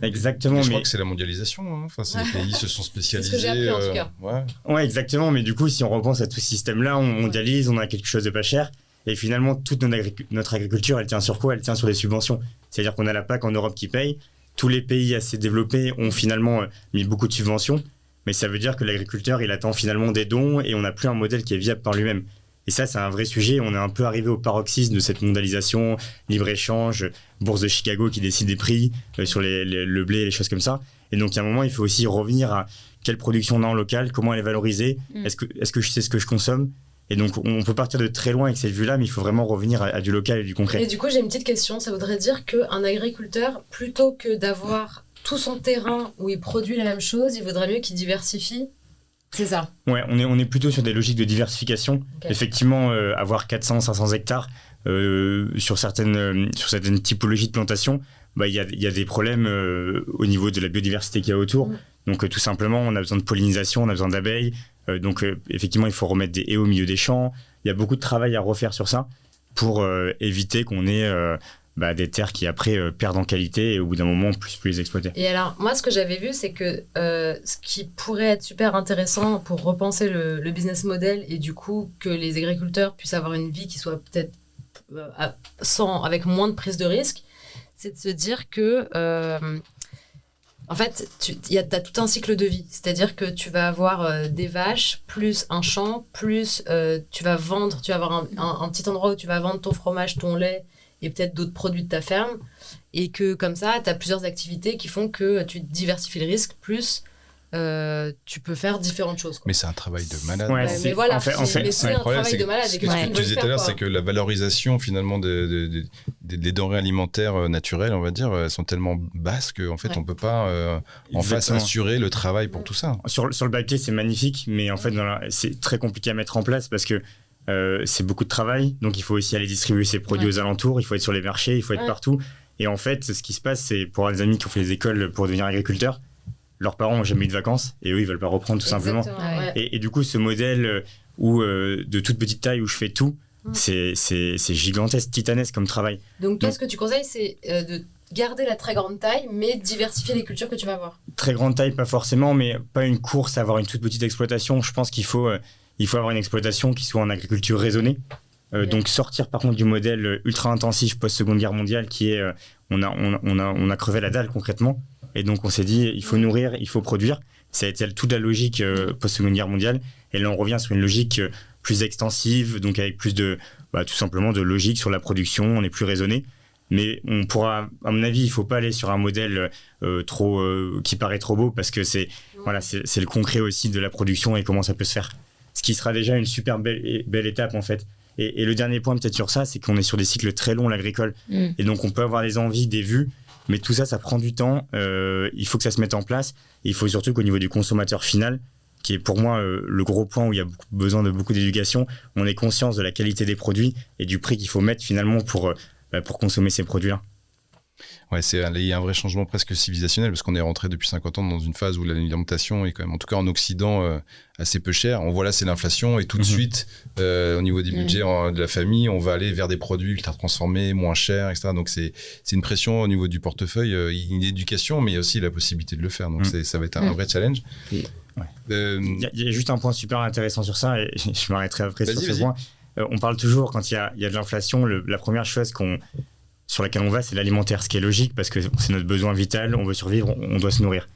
Exactement. Je crois que c'est la mondialisation. Hein. Enfin, les pays se sont spécialisés. C'est ce que j'ai appris, en tout cas. Ouais, exactement. Mais du coup, si on repense à tout ce système-là, on mondialise, on a quelque chose de pas cher. Et finalement, toute notre agriculture, elle tient sur quoi? Elle tient sur des subventions. C'est-à-dire qu'on a la PAC en Europe qui paye. Tous les pays assez développés ont finalement mis beaucoup de subventions. Mais ça veut dire que l'agriculteur, il attend finalement des dons et on n'a plus un modèle qui est viable par lui-même. Et ça, c'est un vrai sujet. On est un peu arrivé au paroxysme de cette mondialisation, libre-échange, bourse de Chicago qui décide des prix sur le blé et les choses comme ça. Et donc, il y a un moment, il faut aussi revenir à quelle production on a en local, comment elle est valorisée, est-ce que je sais ce que je consomme. Et donc, on peut partir de très loin avec cette vue-là, mais il faut vraiment revenir à du local et du concret. Et du coup, j'ai une petite question. Ça voudrait dire qu'un agriculteur, plutôt que d'avoir tout son terrain où il produit la même chose, il vaudrait mieux qu'il diversifie? C'est ça. Ouais, on est plutôt sur des logiques de diversification. Okay. Effectivement, avoir 400, 500 hectares sur certaines typologies de plantation, il y a des problèmes au niveau de la biodiversité qu'il y a autour. Donc tout simplement, on a besoin de pollinisation, on a besoin d'abeilles. Donc effectivement, il faut remettre des haies au milieu des champs. Il y a beaucoup de travail à refaire sur ça pour éviter qu'on ait des terres qui après perdent en qualité et au bout d'un moment, on ne puisse plus les exploiter. Et alors, moi, ce que j'avais vu, c'est que ce qui pourrait être super intéressant pour repenser le business model et du coup que les agriculteurs puissent avoir une vie qui soit peut-être avec moins de prise de risque, c'est de se dire que en fait, t'as tout un cycle de vie. C'est-à-dire que tu vas avoir des vaches, plus un champ, plus tu vas avoir un petit endroit où tu vas vendre ton fromage, ton lait et peut-être d'autres produits de ta ferme. Et que comme ça, tu as plusieurs activités qui font que tu diversifies le risque, plus tu peux faire différentes choses. Quoi. Mais c'est un travail de malade. Ouais, mais voilà, c'est un travail de malade. Ce que tu disais tout à l'heure, c'est que la valorisation finalement des denrées alimentaires naturelles, on va dire, elles sont tellement basses qu'en fait, on peut pas en face assurer le travail pour tout ça. Sur le papier, c'est magnifique, mais en fait, c'est très compliqué à mettre en place parce que c'est beaucoup de travail. Donc, il faut aussi aller distribuer ses produits aux alentours, il faut être sur les marchés, il faut être partout. Et en fait, ce qui se passe, c'est pour les amis qui ont fait les écoles pour devenir agriculteurs, leurs parents n'ont jamais eu de vacances et eux, ils veulent pas reprendre tout simplement. Ouais. Et du coup, ce modèle de toute petite taille où je fais tout, c'est gigantesque, titanesque comme travail. Donc, toi, ce que tu conseilles, c'est de garder la très grande taille, mais diversifier les cultures que tu vas avoir. Très grande taille, pas forcément, mais pas une course à avoir une toute petite exploitation. Je pense qu'il faut avoir une exploitation qui soit en agriculture raisonnée. Donc sortir par contre du modèle ultra intensif post-seconde guerre mondiale qui est on a crevé la dalle concrètement. Et donc, on s'est dit, il faut nourrir, il faut produire. Ça a été toute la logique post-seconde guerre mondiale. Et là, on revient sur une logique plus extensive, donc avec plus de, tout simplement, de logique sur la production. On est plus raisonné. Mais on pourra, à mon avis, il ne faut pas aller sur un modèle qui paraît trop beau parce que c'est le concret aussi de la production et comment ça peut se faire. Ce qui sera déjà une super belle étape, en fait. Et le dernier point, peut-être sur ça, c'est qu'on est sur des cycles très longs, l'agricole. Et donc, on peut avoir des envies, des vues. Mais tout ça, ça prend du temps. Il faut que ça se mette en place. Et il faut surtout qu'au niveau du consommateur final, qui est pour moi le gros point où il y a besoin de beaucoup d'éducation, on ait conscience de la qualité des produits et du prix qu'il faut mettre finalement pour consommer ces produits-là. Ouais, il y a un vrai changement presque civilisationnel parce qu'on est rentré depuis 50 ans dans une phase où l'alimentation est quand même, en tout cas en Occident, assez peu chère. On voit là, c'est l'inflation et tout de suite, au niveau des budgets de la famille, on va aller vers des produits ultra transformés, moins chers, etc. Donc c'est une pression au niveau du portefeuille, une éducation, mais il y a aussi la possibilité de le faire. Donc ça va être un vrai challenge. Il y a juste un point super intéressant sur ça et je m'arrêterai après sur ce point. On parle toujours, quand il y a de l'inflation, la première chose sur laquelle on va, c'est l'alimentaire, ce qui est logique parce que c'est notre besoin vital, on veut survivre, on doit se nourrir.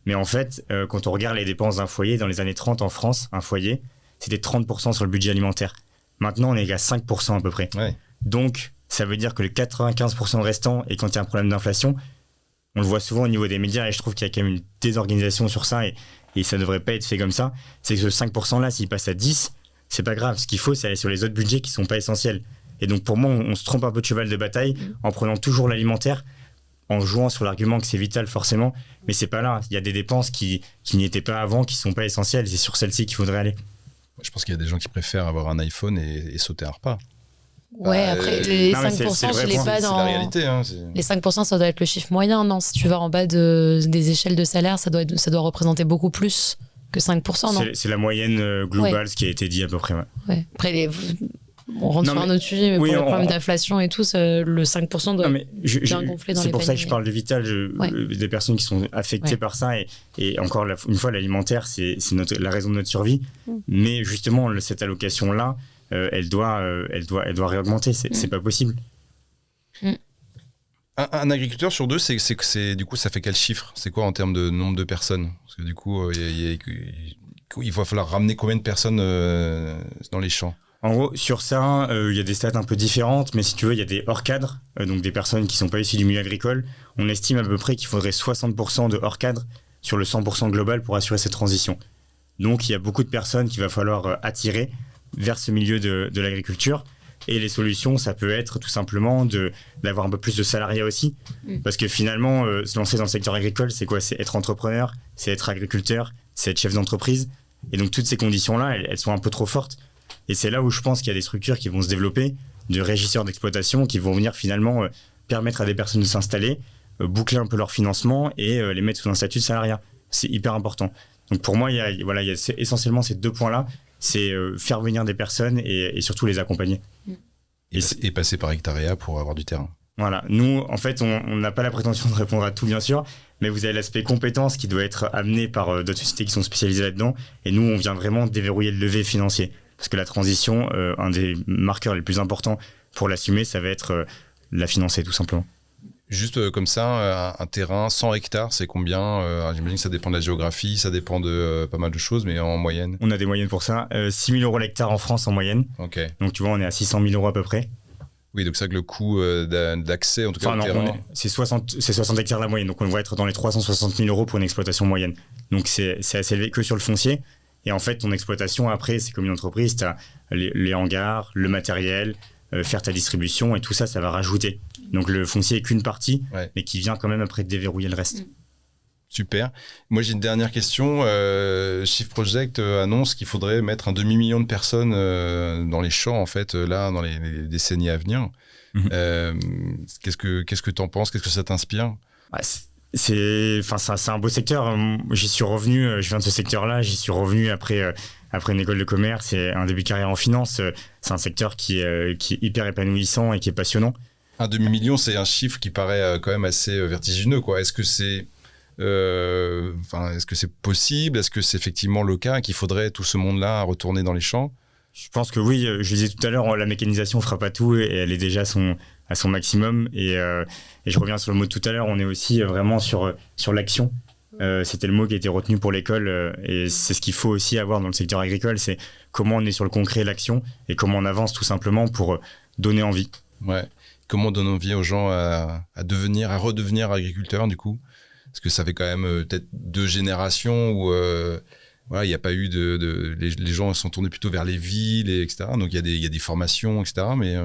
Mais en fait, quand on regarde les dépenses d'un foyer, dans les années 30 en France, un foyer, c'était 30% sur le budget alimentaire. Maintenant, on est à 5% à peu près. Ouais. Donc, ça veut dire que le 95% restant, et quand il y a un problème d'inflation, on le voit souvent au niveau des médias, et je trouve qu'il y a quand même une désorganisation sur ça, et ça ne devrait pas être fait comme ça, c'est que ce 5%-là, s'il passe à 10%, c'est pas grave. Ce qu'il faut, c'est aller sur les autres budgets qui sont pas essentiels. Et donc pour moi, on se trompe un peu de cheval de bataille en prenant toujours l'alimentaire, en jouant sur l'argument que c'est vital forcément, mais c'est pas là. Il y a des dépenses qui n'y étaient pas avant, qui sont pas essentielles. C'est sur celles-ci qu'il faudrait aller. Je pense qu'il y a des gens qui préfèrent avoir un iPhone et sauter un repas. Ouais, après, les 5%, je l'ai pas dans... C'est la réalité. Hein, les 5%, ça doit être le chiffre moyen, non? Si tu vas en bas des échelles de salaire, ça doit représenter beaucoup plus que 5%, non? C'est la moyenne globale, ce qui a été dit à peu près. Ouais. Après, on rentre sur un autre sujet, mais pour le problème d'inflation et tout, le 5% doit bien gonfler dans les paniers. C'est pour ça que je parle de vital, des personnes qui sont affectées par ça. Et encore une fois, l'alimentaire, c'est la raison de notre survie. Mais justement, cette allocation-là, elle doit réaugmenter. C'est pas possible. Un agriculteur sur deux, du coup, ça fait quel chiffre? C'est quoi en termes de nombre de personnes? Parce que du coup, il va falloir ramener combien de personnes dans les champs? En gros, sur ça, il y a des stats un peu différentes, mais si tu veux, il y a des hors-cadres, donc des personnes qui ne sont pas issues du milieu agricole. On estime à peu près qu'il faudrait 60% de hors-cadres sur le 100% global pour assurer cette transition. Donc, il y a beaucoup de personnes qu'il va falloir attirer vers ce milieu de l'agriculture. Et les solutions, ça peut être tout simplement d'avoir un peu plus de salariat aussi. Parce que finalement, se lancer dans le secteur agricole, c'est quoi? C'est être entrepreneur, c'est être agriculteur, c'est être chef d'entreprise. Et donc, toutes ces conditions-là, elles sont un peu trop fortes. Et c'est là où je pense qu'il y a des structures qui vont se développer, de régisseurs d'exploitation qui vont venir finalement permettre à des personnes de s'installer, boucler un peu leur financement et les mettre sous un statut de salariat. c'est hyper important. Donc pour moi, il y a essentiellement ces 2 points-là, c'est faire venir des personnes et surtout les accompagner. Et passer par Hectarea pour avoir du terrain. Voilà, nous, en fait, on n'a pas la prétention de répondre à tout, bien sûr, mais vous avez l'aspect compétence qui doit être amené par d'autres sociétés qui sont spécialisées là-dedans, et nous, on vient vraiment déverrouiller le levier financier. Parce que la transition, un des marqueurs les plus importants pour l'assumer, ça va être la financer, tout simplement. Juste comme ça, un terrain 100 hectares, c'est combien? J'imagine que ça dépend de la géographie, ça dépend de pas mal de choses, mais en moyenne. On a des moyennes pour ça. 6 000 € l'hectare en France en moyenne. Ok. Donc tu vois, on est à 600 000 € à peu près. Oui, donc c'est vrai que le coût d'accès, en tout cas, Enfin, au non, terrain... c'est 60 hectares la moyenne. Donc on va être dans les 360 000 € pour une exploitation moyenne. Donc c'est assez élevé que sur le foncier. Et en fait, ton exploitation, après, c'est comme une entreprise, tu as les hangars, le matériel, faire ta distribution, et tout ça, ça va rajouter. Donc le foncier est qu'une partie, mais qui vient quand même après déverrouiller le reste. Super. Moi, j'ai une dernière question. Shift Project annonce qu'il faudrait mettre 2 million 000 de personnes dans les champs, en fait, là, dans les décennies à venir. Qu'est-ce que tu en penses? Qu'est-ce que ça t'inspire? C'est un beau secteur. J'y suis revenu, je viens de ce secteur-là, j'y suis revenu après une école de commerce et un début de carrière en finance. C'est un secteur qui est hyper épanouissant et qui est passionnant. Un demi-million, c'est un chiffre qui paraît quand même assez vertigineux, quoi. Est-ce que c'est possible? Est-ce que c'est effectivement le cas qu'il faudrait tout ce monde-là retourner dans les champs? Je pense que oui. Je disais tout à l'heure, la mécanisation ne fera pas tout et elle est déjà à son maximum. Et je reviens sur le mot de tout à l'heure, on est aussi vraiment sur l'action. C'était le mot qui a été retenu pour l'école et c'est ce qu'il faut aussi avoir dans le secteur agricole, c'est comment on est sur le concret, l'action, et comment on avance tout simplement pour donner envie. Ouais. Comment on donne envie aux gens à redevenir agriculteurs, du coup? Parce que ça fait quand même peut-être 2 générations où il n'y a pas eu les gens sont tournés plutôt vers les villes, etc. Donc il y a des formations, etc. Mais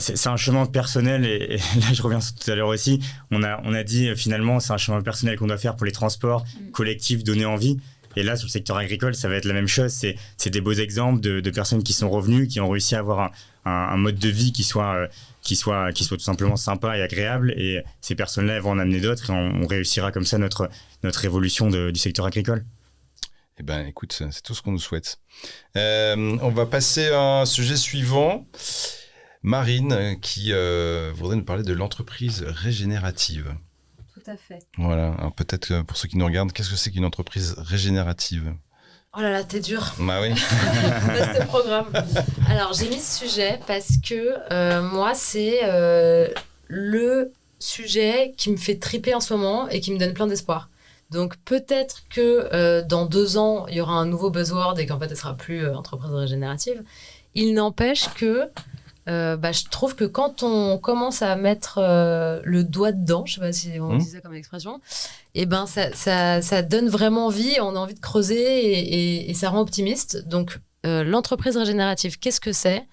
c'est un chemin personnel et là je reviens sur tout à l'heure aussi. On a dit finalement c'est un chemin personnel qu'on doit faire pour les transports collectifs, donner envie. Et là sur le secteur agricole ça va être la même chose. C'est des beaux exemples de personnes qui sont revenues, qui ont réussi à avoir un mode de vie qui soit tout simplement sympa et agréable. Et ces personnes-là elles vont en amener d'autres et on réussira comme ça notre évolution du secteur agricole. Eh ben, écoute, c'est tout ce qu'on nous souhaite. On va passer à un sujet suivant. Marine, qui voudrait nous parler de l'entreprise régénérative. Tout à fait. Voilà. Alors peut-être pour ceux qui nous regardent, qu'est-ce que c'est qu'une entreprise régénérative? Oh là là, t'es dur. Bah oui. Vaste programme. Alors, j'ai mis ce sujet parce que moi, c'est le sujet qui me fait triper en ce moment et qui me donne plein d'espoir. Donc, peut-être que dans 2 ans, il y aura un nouveau buzzword et qu'en fait, elle sera plus entreprise régénérative. Il n'empêche que je trouve que quand on commence à mettre le doigt dedans, je sais pas si on dit ça comme expression, et ben ça donne vraiment envie, on a envie de creuser et ça rend optimiste. Donc l'entreprise régénérative, qu'est-ce que c'est?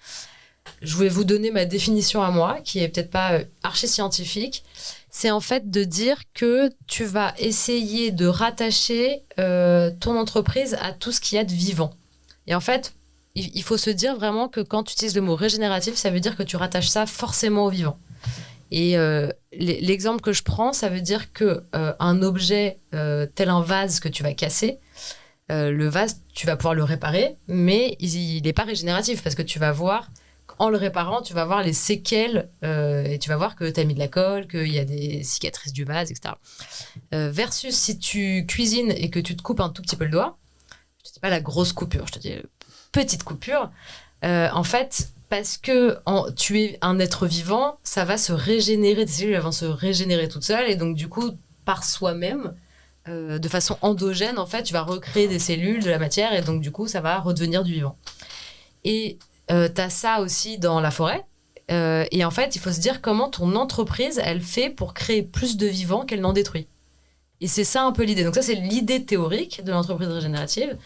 Je vais vous donner ma définition à moi, qui est peut-être pas archi scientifique. C'est en fait de dire que tu vas essayer de rattacher ton entreprise à tout ce qu'il y a de vivant. Et en fait, il faut se dire vraiment que quand tu utilises le mot régénératif, ça veut dire que tu rattaches ça forcément au vivant. Et l'exemple que je prends, ça veut dire que un objet tel un vase que tu vas casser, le vase, tu vas pouvoir le réparer, mais il n'est pas régénératif parce que tu vas voir, en le réparant, tu vas voir les séquelles et tu vas voir que tu as mis de la colle, qu'il y a des cicatrices du vase, etc. Versus si tu cuisines et que tu te coupes un tout petit peu le doigt, je te dis pas la grosse coupure, je te dis petite coupure, en fait, parce que tu es un être vivant, ça va se régénérer, tes cellules vont se régénérer toutes seules, et donc du coup, par soi-même, de façon endogène, en fait, tu vas recréer des cellules, de la matière, et donc du coup, ça va redevenir du vivant. Et tu as ça aussi dans la forêt, et en fait, il faut se dire comment ton entreprise, elle fait pour créer plus de vivant qu'elle n'en détruit. Et c'est ça un peu l'idée. Donc ça, c'est l'idée théorique de l'entreprise régénérative.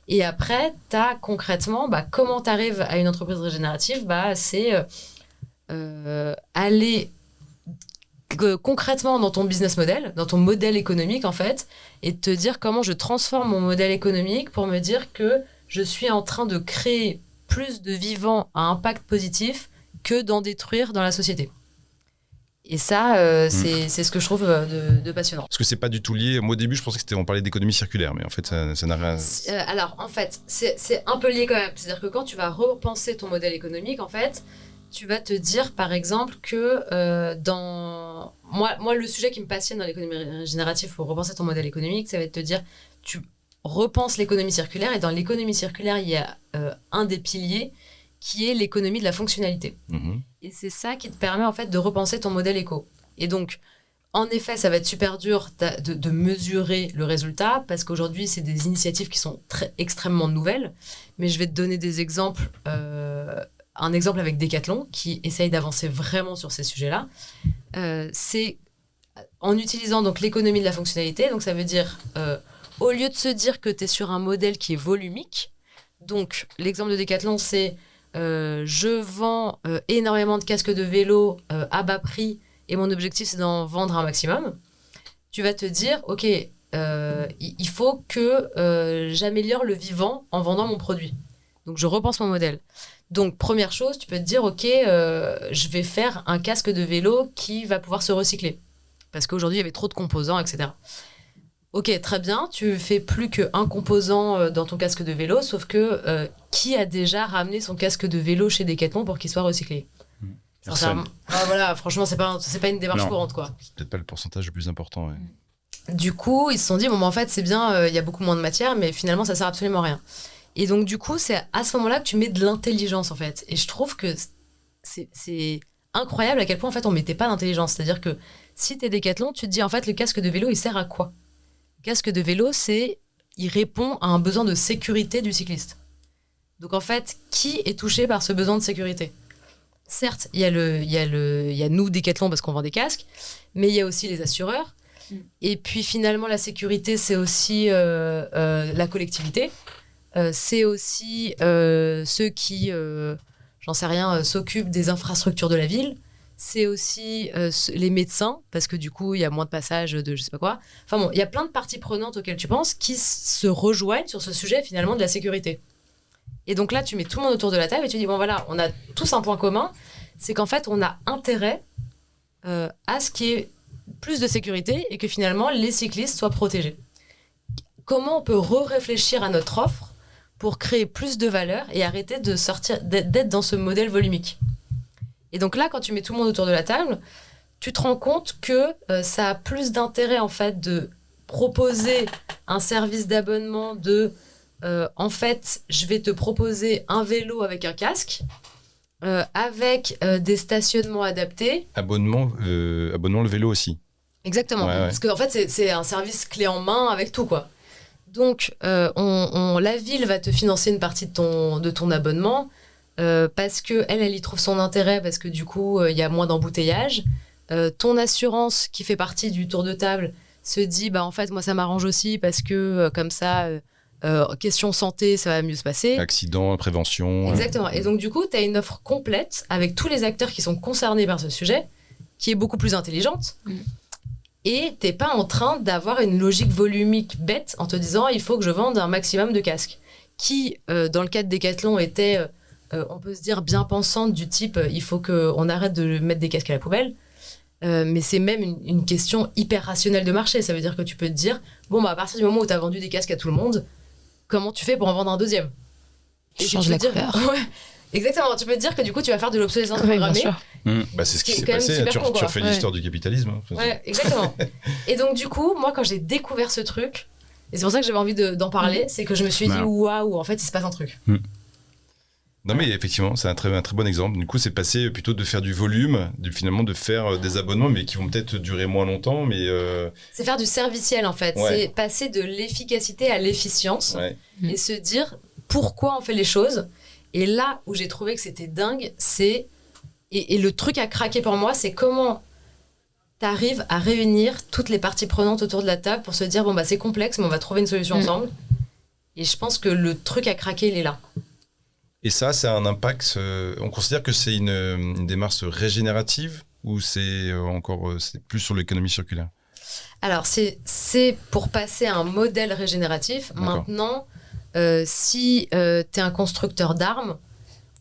Et après, tu as concrètement, comment tu arrives à une entreprise régénérative, c'est aller concrètement dans ton business model, dans ton modèle économique en fait, et te dire comment je transforme mon modèle économique pour me dire que je suis en train de créer plus de vivants à impact positif que d'en détruire dans la société. Et ça, c'est ce que je trouve de passionnant. Parce que c'est pas du tout lié. Moi, au début, je pensais on parlait d'économie circulaire, mais en fait, ça n'a rien. Alors, en fait, c'est un peu lié quand même. C'est-à-dire que quand tu vas repenser ton modèle économique, en fait, tu vas te dire, par exemple, que moi, le sujet qui me passionne dans l'économie régénérative pour repenser ton modèle économique, ça va être de te dire, tu repenses l'économie circulaire, et dans l'économie circulaire, il y a un des piliers qui est l'économie de la fonctionnalité. Et c'est ça qui te permet, en fait, de repenser ton modèle éco. Et donc, en effet, ça va être super dur de mesurer le résultat, parce qu'aujourd'hui, c'est des initiatives qui sont extrêmement nouvelles. Mais je vais te donner des exemples. Un exemple avec Decathlon, qui essaye d'avancer vraiment sur ces sujets-là. C'est en utilisant donc l'économie de la fonctionnalité. Donc, ça veut dire, au lieu de se dire que tu es sur un modèle qui est volumique, donc l'exemple de Decathlon, c'est je vends énormément de casques de vélo à bas prix, et mon objectif, c'est d'en vendre un maximum. Tu vas te dire, OK, il faut que j'améliore le vivant en vendant mon produit. Donc, je repense mon modèle. Donc, première chose, tu peux te dire, OK, je vais faire un casque de vélo qui va pouvoir se recycler. Parce qu'aujourd'hui, il y avait trop de composants, etc. OK, très bien, tu fais plus qu'un composant dans ton casque de vélo, sauf que qui a déjà ramené son casque de vélo chez Decathlon pour qu'il soit recyclé ? Personne. Voilà, franchement, c'est pas une démarche courante, quoi. C'est peut-être pas le pourcentage le plus important. Ouais. Du coup, ils se sont dit, bon, en fait, c'est bien, il y a beaucoup moins de matière, mais finalement, ça sert absolument à rien. Et donc, du coup, c'est à ce moment-là que tu mets de l'intelligence, en fait. Et je trouve que c'est incroyable à quel point, en fait, on mettait pas d'intelligence. C'est-à-dire que si t'es Decathlon, tu te dis, en fait, le casque de vélo, il sert à quoi ? Le casque de vélo, il répond à un besoin de sécurité du cycliste. Donc, en fait, qui est touché par ce besoin de sécurité ? Certes, il y a nous, Decathlon, parce qu'on vend des casques, mais il y a aussi les assureurs. Et puis, finalement, la sécurité, c'est aussi la collectivité. C'est aussi ceux qui, j'en sais rien, s'occupent des infrastructures de la ville. C'est aussi les médecins, parce que du coup, il y a moins de passages de je sais pas quoi. Enfin bon, il y a plein de parties prenantes auxquelles tu penses qui se rejoignent sur ce sujet, finalement, de la sécurité. Et donc là, tu mets tout le monde autour de la table et tu dis, bon voilà, on a tous un point commun, c'est qu'en fait, on a intérêt à ce qu'il y ait plus de sécurité et que finalement, les cyclistes soient protégés. Comment on peut réfléchir à notre offre pour créer plus de valeur et arrêter d'être dans ce modèle volumique ? Et donc là, quand tu mets tout le monde autour de la table, tu te rends compte que ça a plus d'intérêt, en fait, de proposer un service d'abonnement en fait, je vais te proposer un vélo avec un casque, avec des stationnements adaptés. Abonnement le vélo aussi. Exactement. Ouais. Parce qu'en fait, c'est un service clé en main avec tout, quoi. Donc, la ville va te financer une partie de ton abonnement parce qu'elle y trouve son intérêt, parce que du coup, il y a moins d'embouteillage. Ton assurance, qui fait partie du tour de table, se dit, bah, en fait, moi, ça m'arrange aussi parce que comme ça... question santé, ça va mieux se passer. Accident, prévention. Exactement. Et donc, du coup, tu as une offre complète avec tous les acteurs qui sont concernés par ce sujet, qui est beaucoup plus intelligente. Et tu n'es pas en train d'avoir une logique volumique bête en te disant il faut que je vende un maximum de casques. Qui, dans le cas de Decathlon, était, on peut se dire, bien pensante du type il faut qu'on arrête de mettre des casques à la poubelle. Mais c'est même une question hyper rationnelle de marché. Ça veut dire que tu peux te dire bon, bah, à partir du moment où tu as vendu des casques à tout le monde, comment tu fais pour en vendre un deuxième ? Tu changes la couleur. Ouais, exactement. Tu peux te dire que du coup, tu vas faire de l'obsolescence programmée. Bah, c'est ce qui s'est quand même passé. super con, Tu refais l'histoire du capitalisme. Hein. Ouais, exactement. Et donc, du coup, moi, quand j'ai découvert ce truc, et c'est pour ça que j'avais envie d'en parler, c'est que je me suis dit waouh, en fait, il se passe un truc. Non, mais effectivement, c'est un très bon exemple. Du coup, c'est passé plutôt de faire du volume, finalement de faire des abonnements, mais qui vont peut-être durer moins longtemps. Mais c'est faire du serviciel, en fait. Ouais. C'est passer de l'efficacité à l'efficience ouais. et se dire pourquoi on fait les choses. Et là où j'ai trouvé que c'était dingue, c'est... Et le truc à craquer pour moi, c'est comment tu arrives à réunir toutes les parties prenantes autour de la table pour se dire bon, bah, c'est complexe, mais on va trouver une solution ensemble. Et je pense que le truc à craquer, il est là. Et ça a un impact. On considère que c'est une démarche régénérative ou c'est encore c'est plus sur l'économie circulaire ? Alors, c'est pour passer à un modèle régénératif. D'accord. Maintenant, si tu es un constructeur d'armes,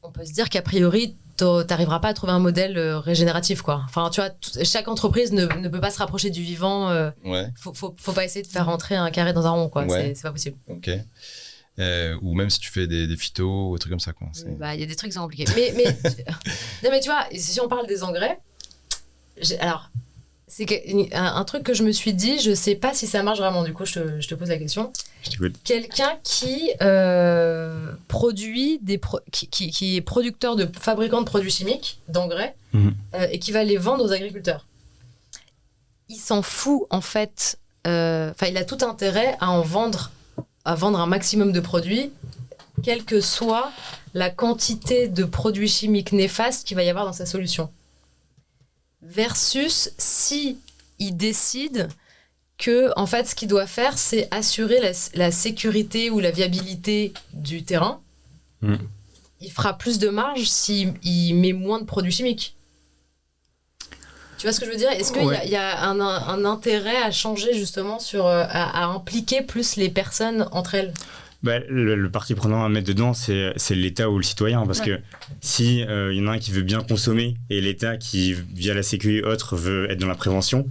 on peut se dire qu'a priori, t'arriveras pas à trouver un modèle régénératif, quoi. Enfin, tu vois, chaque entreprise ne peut pas se rapprocher du vivant. Faut pas essayer de faire rentrer un carré dans un rond, quoi. Ouais. C'est pas possible. Ok. Ou même si tu fais des phytos ou des trucs comme ça, quoi. Bah, il y a des trucs qui sont compliqués. Non, mais tu vois, si on parle des engrais, alors, c'est un truc que je me suis dit, je sais pas si ça marche vraiment, du coup, je te pose la question. Je t'écoute. Quelqu'un qui produit qui est producteur fabricant de produits chimiques, d'engrais, et qui va les vendre aux agriculteurs. Il s'en fout, en fait. Il a tout intérêt à vendre un maximum de produits, quelle que soit la quantité de produits chimiques néfastes qu'il va y avoir dans sa solution. Versus si il décide que, en fait, ce qu'il doit faire, c'est assurer la sécurité ou la viabilité du terrain. Il fera plus de marge s'il met moins de produits chimiques. Tu vois ce que je veux dire ? Est-ce qu'il y a un intérêt à changer justement à impliquer plus les personnes entre elles ? Le parti prenant à mettre dedans, c'est l'État ou le citoyen. Parce que si y en a un qui veut bien consommer et l'État qui, via la sécu et autres, veut être dans la prévention,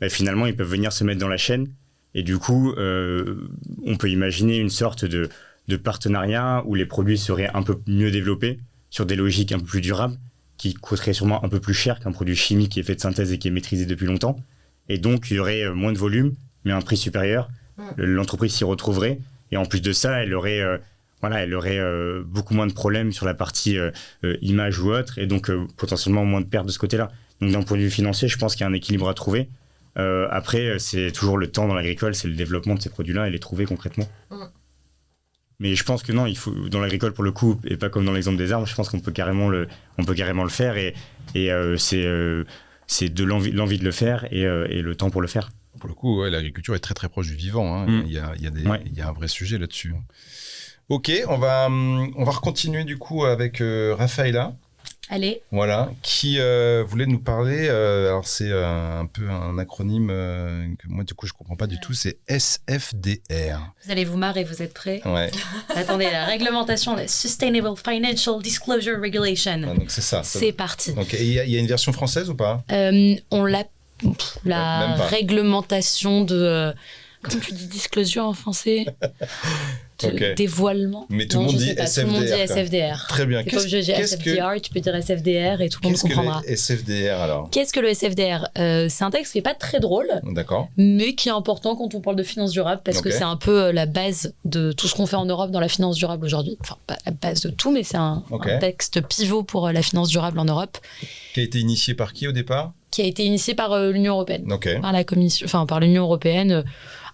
finalement, ils peuvent venir se mettre dans la chaîne. Et du coup, on peut imaginer une sorte de partenariat où les produits seraient un peu mieux développés sur des logiques un peu plus durables, qui coûterait sûrement un peu plus cher qu'un produit chimique qui est fait de synthèse et qui est maîtrisé depuis longtemps. Et donc, il y aurait moins de volume, mais un prix supérieur. L'entreprise s'y retrouverait. Et en plus de ça, elle aurait beaucoup moins de problèmes sur la partie image ou autre, et donc potentiellement moins de pertes de ce côté-là. Donc d'un point de vue financier, je pense qu'il y a un équilibre à trouver. Après, c'est toujours le temps dans l'agricole, c'est le développement de ces produits-là et les trouver concrètement. Mais je pense que non, il faut, dans l'agricole pour le coup, et pas comme dans l'exemple des arbres, je pense qu'on peut carrément le faire, et c'est de l'envie de le faire et le temps pour le faire. Pour le coup, l'agriculture est très très proche du vivant. Hein. Il y a un vrai sujet là-dessus. Ok, on va continuer du coup avec Raphaëla. Allez. Voilà, qui voulait nous parler. Alors c'est un peu un acronyme que moi du coup je comprends pas du tout. C'est SFDR. Vous allez vous marrer, vous êtes prêts ? Ouais. Attendez, la réglementation, la Sustainable Financial Disclosure Regulation. Ah, donc c'est ça. C'est parti. Donc il y a une version française ou pas ? On l'a la réglementation de comment tu dis disclosure en français, dévoilement. Mais tout le monde dit SFDR. Tout le monde dit SFDR. Très bien. T'es pas obligé de dire SFDR, tu peux dire SFDR et tout le monde comprendra. Qu'est-ce que le SFDR alors ? Qu'est-ce que le SFDR ? C'est un texte qui n'est pas très drôle, d'accord, mais qui est important quand on parle de finance durable parce que c'est un peu la base de tout ce qu'on fait en Europe dans la finance durable aujourd'hui. Enfin, pas la base de tout, mais c'est un texte pivot pour la finance durable en Europe. Qui a été initié par qui au départ ? Qui a été initié par l'Union européenne, par la Commission, par l'Union européenne,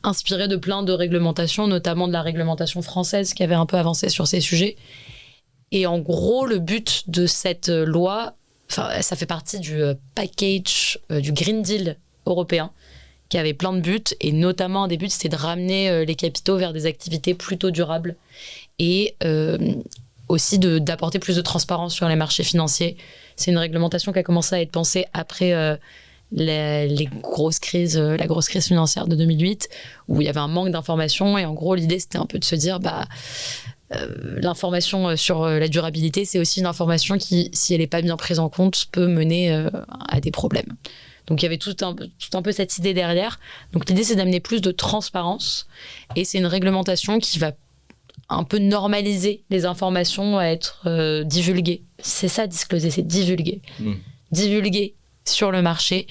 inspiré de plein de réglementations, notamment de la réglementation française qui avait un peu avancé sur ces sujets. Et en gros, le but de cette loi, ça fait partie du package du Green Deal européen, qui avait plein de buts, et notamment un des buts, c'était de ramener les capitaux vers des activités plutôt durables, et aussi d'apporter plus de transparence sur les marchés financiers. C'est une réglementation qui a commencé à être pensée après la grosse crise financière de 2008, où il y avait un manque d'informations, et en gros, l'idée, c'était un peu de se dire, l'information sur la durabilité, c'est aussi une information qui, si elle n'est pas bien prise en compte, peut mener à des problèmes. Donc il y avait tout un peu cette idée derrière. Donc l'idée, c'est d'amener plus de transparence, et c'est une réglementation qui va un peu normaliser les informations à être divulguées. C'est ça, discloser, c'est divulguer. Divulguer sur le marché,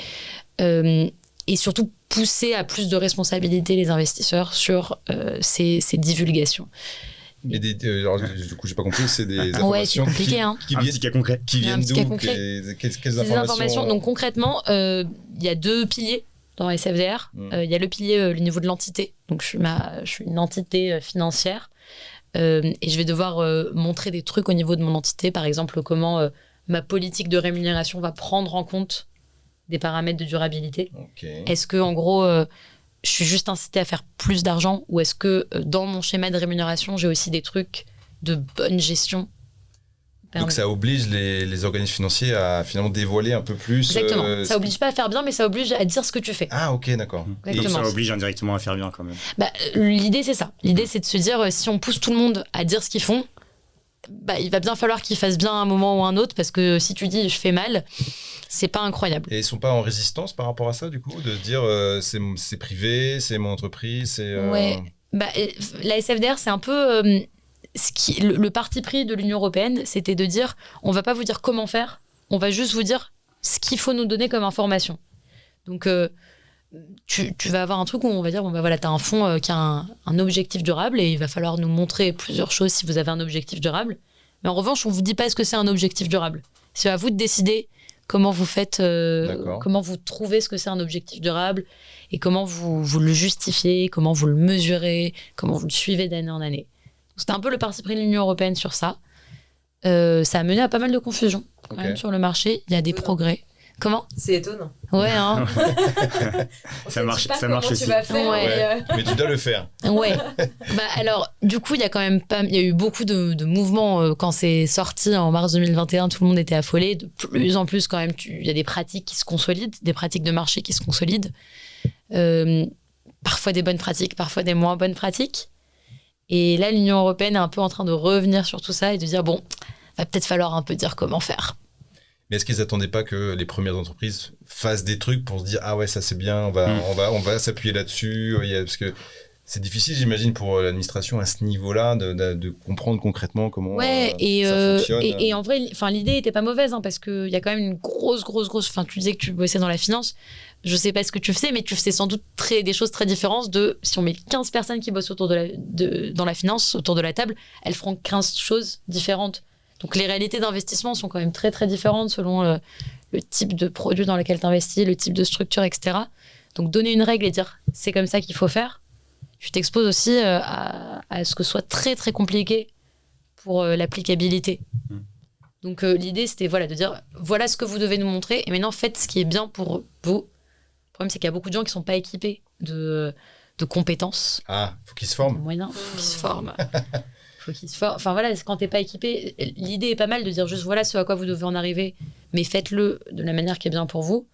et surtout pousser à plus de responsabilité les investisseurs sur ces divulgations. Mais alors, du coup, j'ai pas compris, c'est des informations c'est compliqué, qui viennent d'où ? Quelles informations ? Donc concrètement, il y a 2 piliers dans SFDR. Il y a le pilier, le niveau de l'entité. Donc je suis une entité financière, et je vais devoir montrer des trucs au niveau de mon entité, par exemple comment ma politique de rémunération va prendre en compte des paramètres de durabilité. Est-ce que, en gros, je suis juste incitée à faire plus d'argent, ou est-ce que dans mon schéma de rémunération, j'ai aussi des trucs de bonne gestion ? Donc ça oblige les organismes financiers à finalement dévoiler un peu plus. Exactement. Ça oblige pas à faire bien, mais ça oblige à dire ce que tu fais. Ah ok, d'accord. Et ça oblige indirectement à faire bien quand même. L'idée, c'est ça. L'idée, c'est de se dire, si on pousse tout le monde à dire ce qu'ils font, il va bien falloir qu'ils fassent bien à un moment ou à un autre, parce que si tu dis je fais mal, c'est pas incroyable. Et ils sont pas en résistance par rapport à ça, du coup, de se dire c'est privé, c'est mon entreprise, c'est... Ouais, la SFDR, c'est un peu le parti pris de l'Union européenne, c'était de dire on va pas vous dire comment faire, on va juste vous dire ce qu'il faut nous donner comme information. Donc tu vas avoir un truc où on va dire bon, voilà, tu as un fonds qui a un objectif durable et il va falloir nous montrer plusieurs choses si vous avez un objectif durable. Mais en revanche, on vous dit pas ce que c'est un objectif durable. C'est à vous de décider comment vous faites, comment vous trouvez ce que c'est un objectif durable et comment vous le justifiez, comment vous le mesurez, comment vous le suivez d'année en année. C'était un peu le parti pris de l'Union européenne sur ça. Ça a mené à pas mal de confusion quand même sur le marché. Il y a des progrès. Comment ? C'est étonnant. Ouais, hein. Ça marche aussi. Tu vas faire, Mais tu dois le faire. Ouais. Alors, du coup, il y a quand même il y a eu beaucoup de mouvements quand c'est sorti en mars 2021. Tout le monde était affolé. De plus en plus, quand même, il y a des pratiques qui se consolident, des pratiques de marché qui se consolident. Parfois des bonnes pratiques, parfois des moins bonnes pratiques. Et là, l'Union européenne est un peu en train de revenir sur tout ça et de dire bon, va peut-être falloir un peu dire comment faire. Mais est-ce qu'ils n'attendaient pas que les premières entreprises fassent des trucs pour se dire ah ouais, ça c'est bien, on va s'appuyer là-dessus, parce que c'est difficile, j'imagine, pour l'administration à ce niveau-là de comprendre concrètement comment ça fonctionne. Et en vrai, l'idée était pas mauvaise, hein, parce qu'il y a quand même une grosse. Tu disais que tu bossais dans la finance. Je sais pas ce que tu faisais, mais tu faisais sans doute des choses très différentes de si on met 15 personnes qui bossent autour dans la finance autour de la table, elles feront 15 choses différentes. Donc les réalités d'investissement sont quand même très très différentes selon le type de produit dans lequel tu investis, le type de structure, etc. Donc donner une règle et dire c'est comme ça qu'il faut faire, tu t'exposes aussi à ce que ce soit très très compliqué pour l'applicabilité. Donc l'idée c'était de dire voilà ce que vous devez nous montrer et maintenant faites ce qui est bien pour vous. Le problème c'est qu'il y a beaucoup de gens qui sont pas équipés de compétences. Ah, faut qu'ils se forment. Moyens, faut qu'ils se forment. Enfin voilà, quand t'es pas équipé, l'idée est pas mal de dire juste voilà ce à quoi vous devez en arriver, mais faites-le de la manière qui est bien pour vous.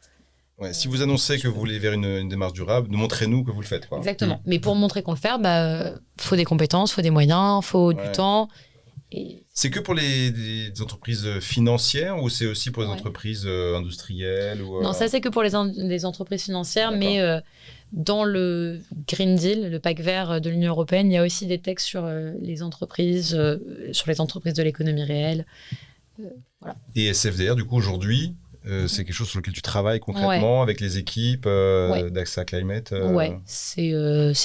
Ouais, si vous annoncez que vous voulez vers une démarche durable, montrez-nous que vous le faites, quoi. Exactement. Mais pour montrer qu'on le fait, faut des compétences, faut des moyens, faut du temps. Et... C'est que pour les entreprises financières ou c'est aussi pour les entreprises industrielles ou, Non, ça c'est que pour les entreprises financières, mais dans le Green Deal, le pacte vert de l'Union européenne, il y a aussi des textes sur les entreprises de l'économie réelle. Voilà. Et SFDR, du coup, aujourd'hui, c'est quelque chose sur lequel tu travailles concrètement avec les équipes d'AXA Climate Ouais, c'est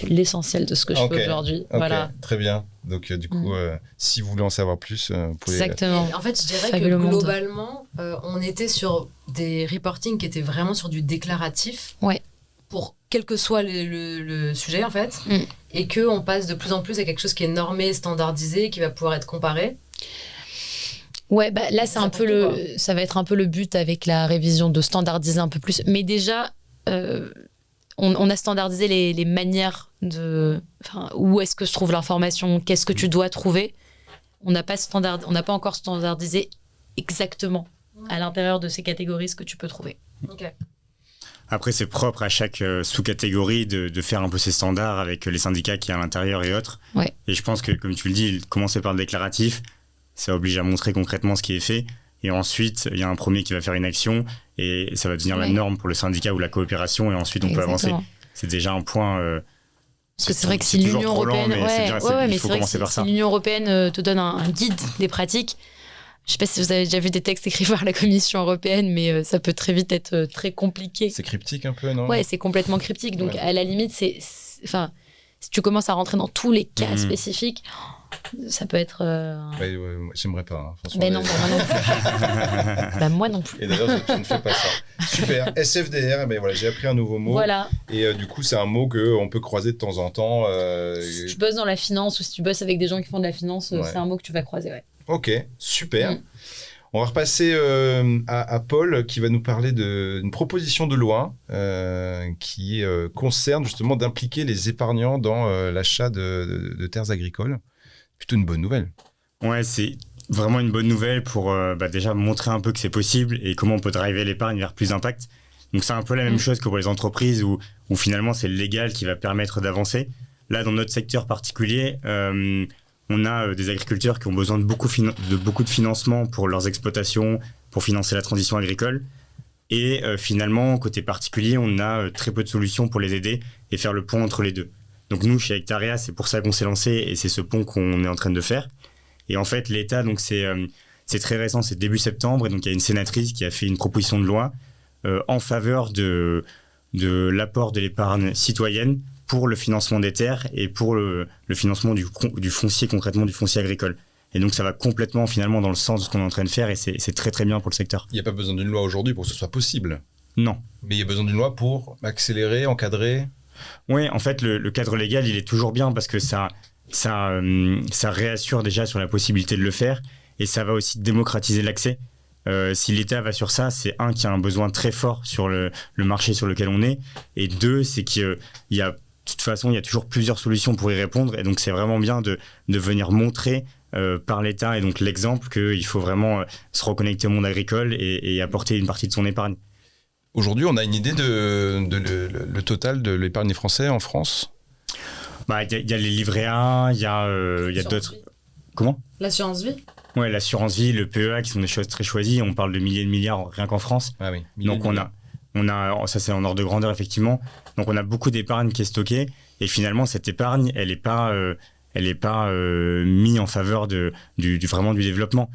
l'essentiel de ce que je fais aujourd'hui. Okay, voilà. Très bien. Donc, du coup, si vous voulez en savoir plus, vous pouvez... Exactement. En fait, je dirais que globalement, on était sur des reportings qui étaient vraiment sur du déclaratif. Ouais. Pour quel que soit le sujet, en fait. Et qu'on passe de plus en plus à quelque chose qui est normé, standardisé, qui va pouvoir être comparé. Ouais, là, ça va être un peu le but avec la révision de standardiser un peu plus. Mais déjà, on a standardisé les manières où est-ce que se trouve l'information, qu'est-ce que tu dois trouver. On n'a pas encore standardisé exactement à l'intérieur de ces catégories ce que tu peux trouver. Ok. Après, c'est propre à chaque sous-catégorie de faire un peu ses standards avec les syndicats qui y a à l'intérieur et autres. Ouais. Et je pense que, comme tu le dis, commencer par le déclaratif, ça oblige à montrer concrètement ce qui est fait. Et ensuite, il y a un premier qui va faire une action et ça va devenir la norme pour le syndicat ou la coopération. Et ensuite, on peut avancer. C'est déjà un point... Parce que c'est vrai que si l'Union européenne... il faut commencer par ça. Si l'Union européenne te donne un guide des pratiques, je ne sais pas si vous avez déjà vu des textes écrits par la Commission européenne, mais ça peut très vite être très compliqué. C'est cryptique un peu, non ? Ouais, c'est complètement cryptique. Donc, à la limite, si tu commences à rentrer dans tous les cas spécifiques, ça peut être... Ouais, j'aimerais pas, hein, franchement. Mais non, moi non plus. Moi non plus. Et d'ailleurs, je ne fais pas ça. Super. SFDR, voilà, j'ai appris un nouveau mot. Voilà. Et du coup, c'est un mot qu'on peut croiser de temps en temps. Si tu bosses dans la finance ou si tu bosses avec des gens qui font de la finance, c'est un mot que tu vas croiser, ouais. Ok, super. On va repasser à Paul qui va nous parler d'une proposition de loi qui concerne justement d'impliquer les épargnants dans l'achat de terres agricoles. Plutôt une bonne nouvelle. Ouais, c'est vraiment une bonne nouvelle pour déjà montrer un peu que c'est possible et comment on peut driver l'épargne vers plus d'impact. Donc c'est un peu la même chose que pour les entreprises où finalement c'est le légal qui va permettre d'avancer. Là, dans notre secteur particulier, on a des agriculteurs qui ont besoin de beaucoup de financement pour leurs exploitations, pour financer la transition agricole. Et finalement, côté particulier, on a très peu de solutions pour les aider et faire le pont entre les deux. Donc nous, chez Hectarea, c'est pour ça qu'on s'est lancé et c'est ce pont qu'on est en train de faire. Et en fait, l'État, donc c'est très récent, c'est début septembre, et donc il y a une sénatrice qui a fait une proposition de loi en faveur de l'apport de l'épargne citoyenne pour le financement des terres et pour le financement du foncier, concrètement du foncier agricole. Et donc ça va complètement finalement dans le sens de ce qu'on est en train de faire et c'est très très bien pour le secteur. Il n'y a pas besoin d'une loi aujourd'hui pour que ce soit possible. Non. Mais il y a besoin d'une loi pour accélérer, encadrer. Oui, en fait le cadre légal il est toujours bien parce que ça réassure déjà sur la possibilité de le faire et ça va aussi démocratiser l'accès. Si l'État va sur ça, c'est un, qu'il y a un besoin très fort sur le marché sur lequel on est, et deux, c'est qu'il y a, de toute façon, il y a toujours plusieurs solutions pour y répondre, et donc c'est vraiment bien de venir montrer par l'État, et donc l'exemple qu'il faut vraiment se reconnecter au monde agricole et apporter une partie de son épargne. Aujourd'hui, on a une idée le total de l'épargne des Français en France ? Il y a les livrets A, il y a d'autres... Comment ? L'assurance vie ? Ouais, l'assurance vie, le PEA, qui sont des choses très choisies. On parle de milliers de milliards rien qu'en France. Ah oui. Donc on a, ça c'est en ordre de grandeur effectivement. Donc on a beaucoup d'épargne qui est stockée et finalement cette épargne, elle est pas mise en faveur vraiment du développement.